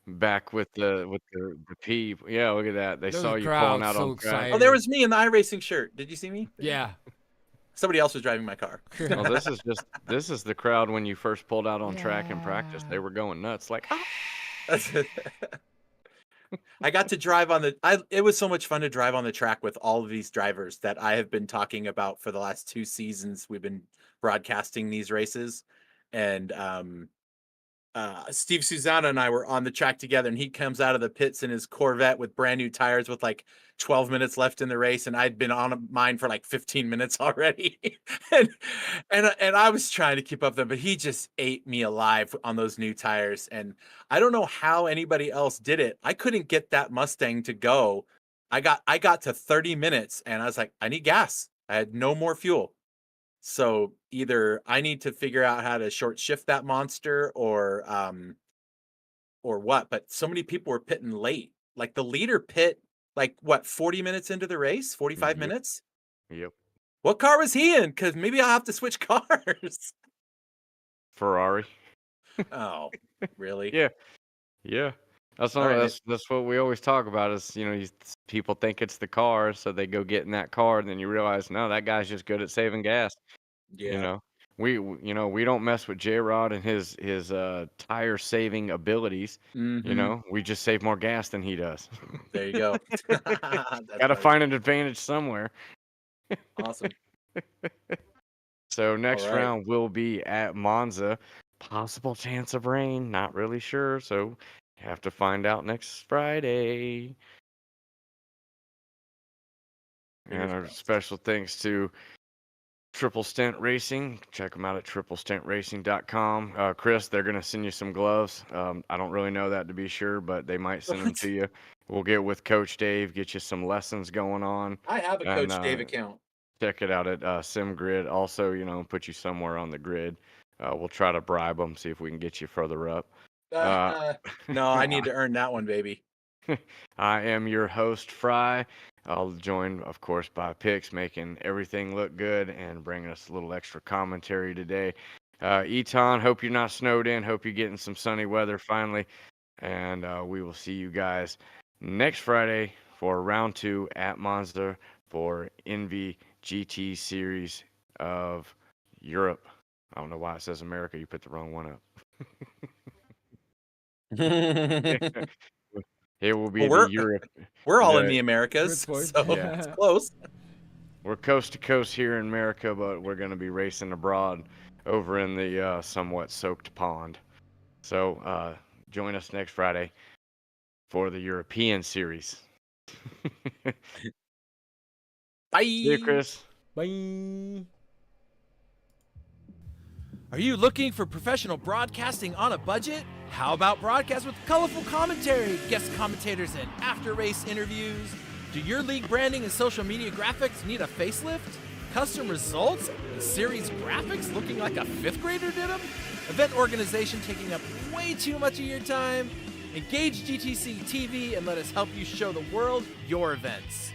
back with the P. Yeah, look at that. They
Look at
saw
the
you pulling
crowd,
out
so
on track.
Oh, there
excited.
was me in the iRacing shirt. Did you see me?
Yeah.
Somebody else was driving my car.
Well, this is the crowd when you first pulled out on track in practice. They were going nuts, like,
I got to drive on it was so much fun to drive on the track with all of these drivers that I have been talking about for the last 2 seasons. We've been broadcasting these races, and Steve Susanna and I were on the track together, and he comes out of the pits in his Corvette with brand new tires with like 12 minutes left in the race, and I'd been on mine for like 15 minutes already. and I was trying to keep up with them, but he just ate me alive on those new tires. And I don't know how anybody else did it. I couldn't get that Mustang to go. I got to 30 minutes and I was like, I need gas. I had no more fuel. So either I need to figure out how to short shift that monster or what. But so many people were pitting late. Like the leader pit, like what, 40 minutes into the race, 45
Yep.
minutes?
Yep.
What car was he in? Because maybe I'll have to switch cars.
Ferrari.
Oh, really?
Yeah. Yeah. That's
All
not,
right.
that's what we always talk about is, people think it's the car, so they go get in that car, and then you realize, no, that guy's just good at saving gas. You
Yeah.
know, we don't mess with J-Rod and his tire saving abilities.
Mhm.
We just save more gas than he does.
There you go. That's
Got to
funny.
find an advantage somewhere.
Awesome.
So
All
next
right.
round will be at Monza. Possible chance of rain, not really sure. So have to find out next Friday.
Fingers
And our
crossed.
special thanks to Triple Stent Racing. Check them out at triplestentracing.com. Chris, they're going to send you some gloves. I don't really know that to be sure, but they might send them to you. We'll get with Coach Dave, get you some lessons going on.
I have a
And
Coach Dave account.
check it out at SimGrid. Also, put you somewhere on the grid. We'll try to bribe them, see if we can get you further up.
No, I need to earn that one, baby.
I am your host, Fry. I'll join, of course, by Pix, making everything look good and bringing us a little extra commentary today. Eton, hope you're not snowed in. Hope you're getting some sunny weather finally. And we will see you guys next Friday for round 2 at Monza for ENVY GT Series of Europe. I don't know why it says America. You put the wrong one up. It will be
Well,
the Europe.
we're all in
the-
the Americas,
Good
so
point.
Yeah.
it's close.
We're coast to coast here in America, but we're going to be racing abroad over in the somewhat soaked pond. So join us next Friday for the European Series.
Bye.
See you, Chris.
Bye.
Are you looking for professional broadcasting on a budget? How about broadcast with colorful commentary, guest commentators, and after-race interviews? Do your league branding and social media graphics need a facelift? Custom results and series graphics looking like a 5th grader did them? Event organization taking up way too much of your time? Engage GTCtv and let us help you show the world your events.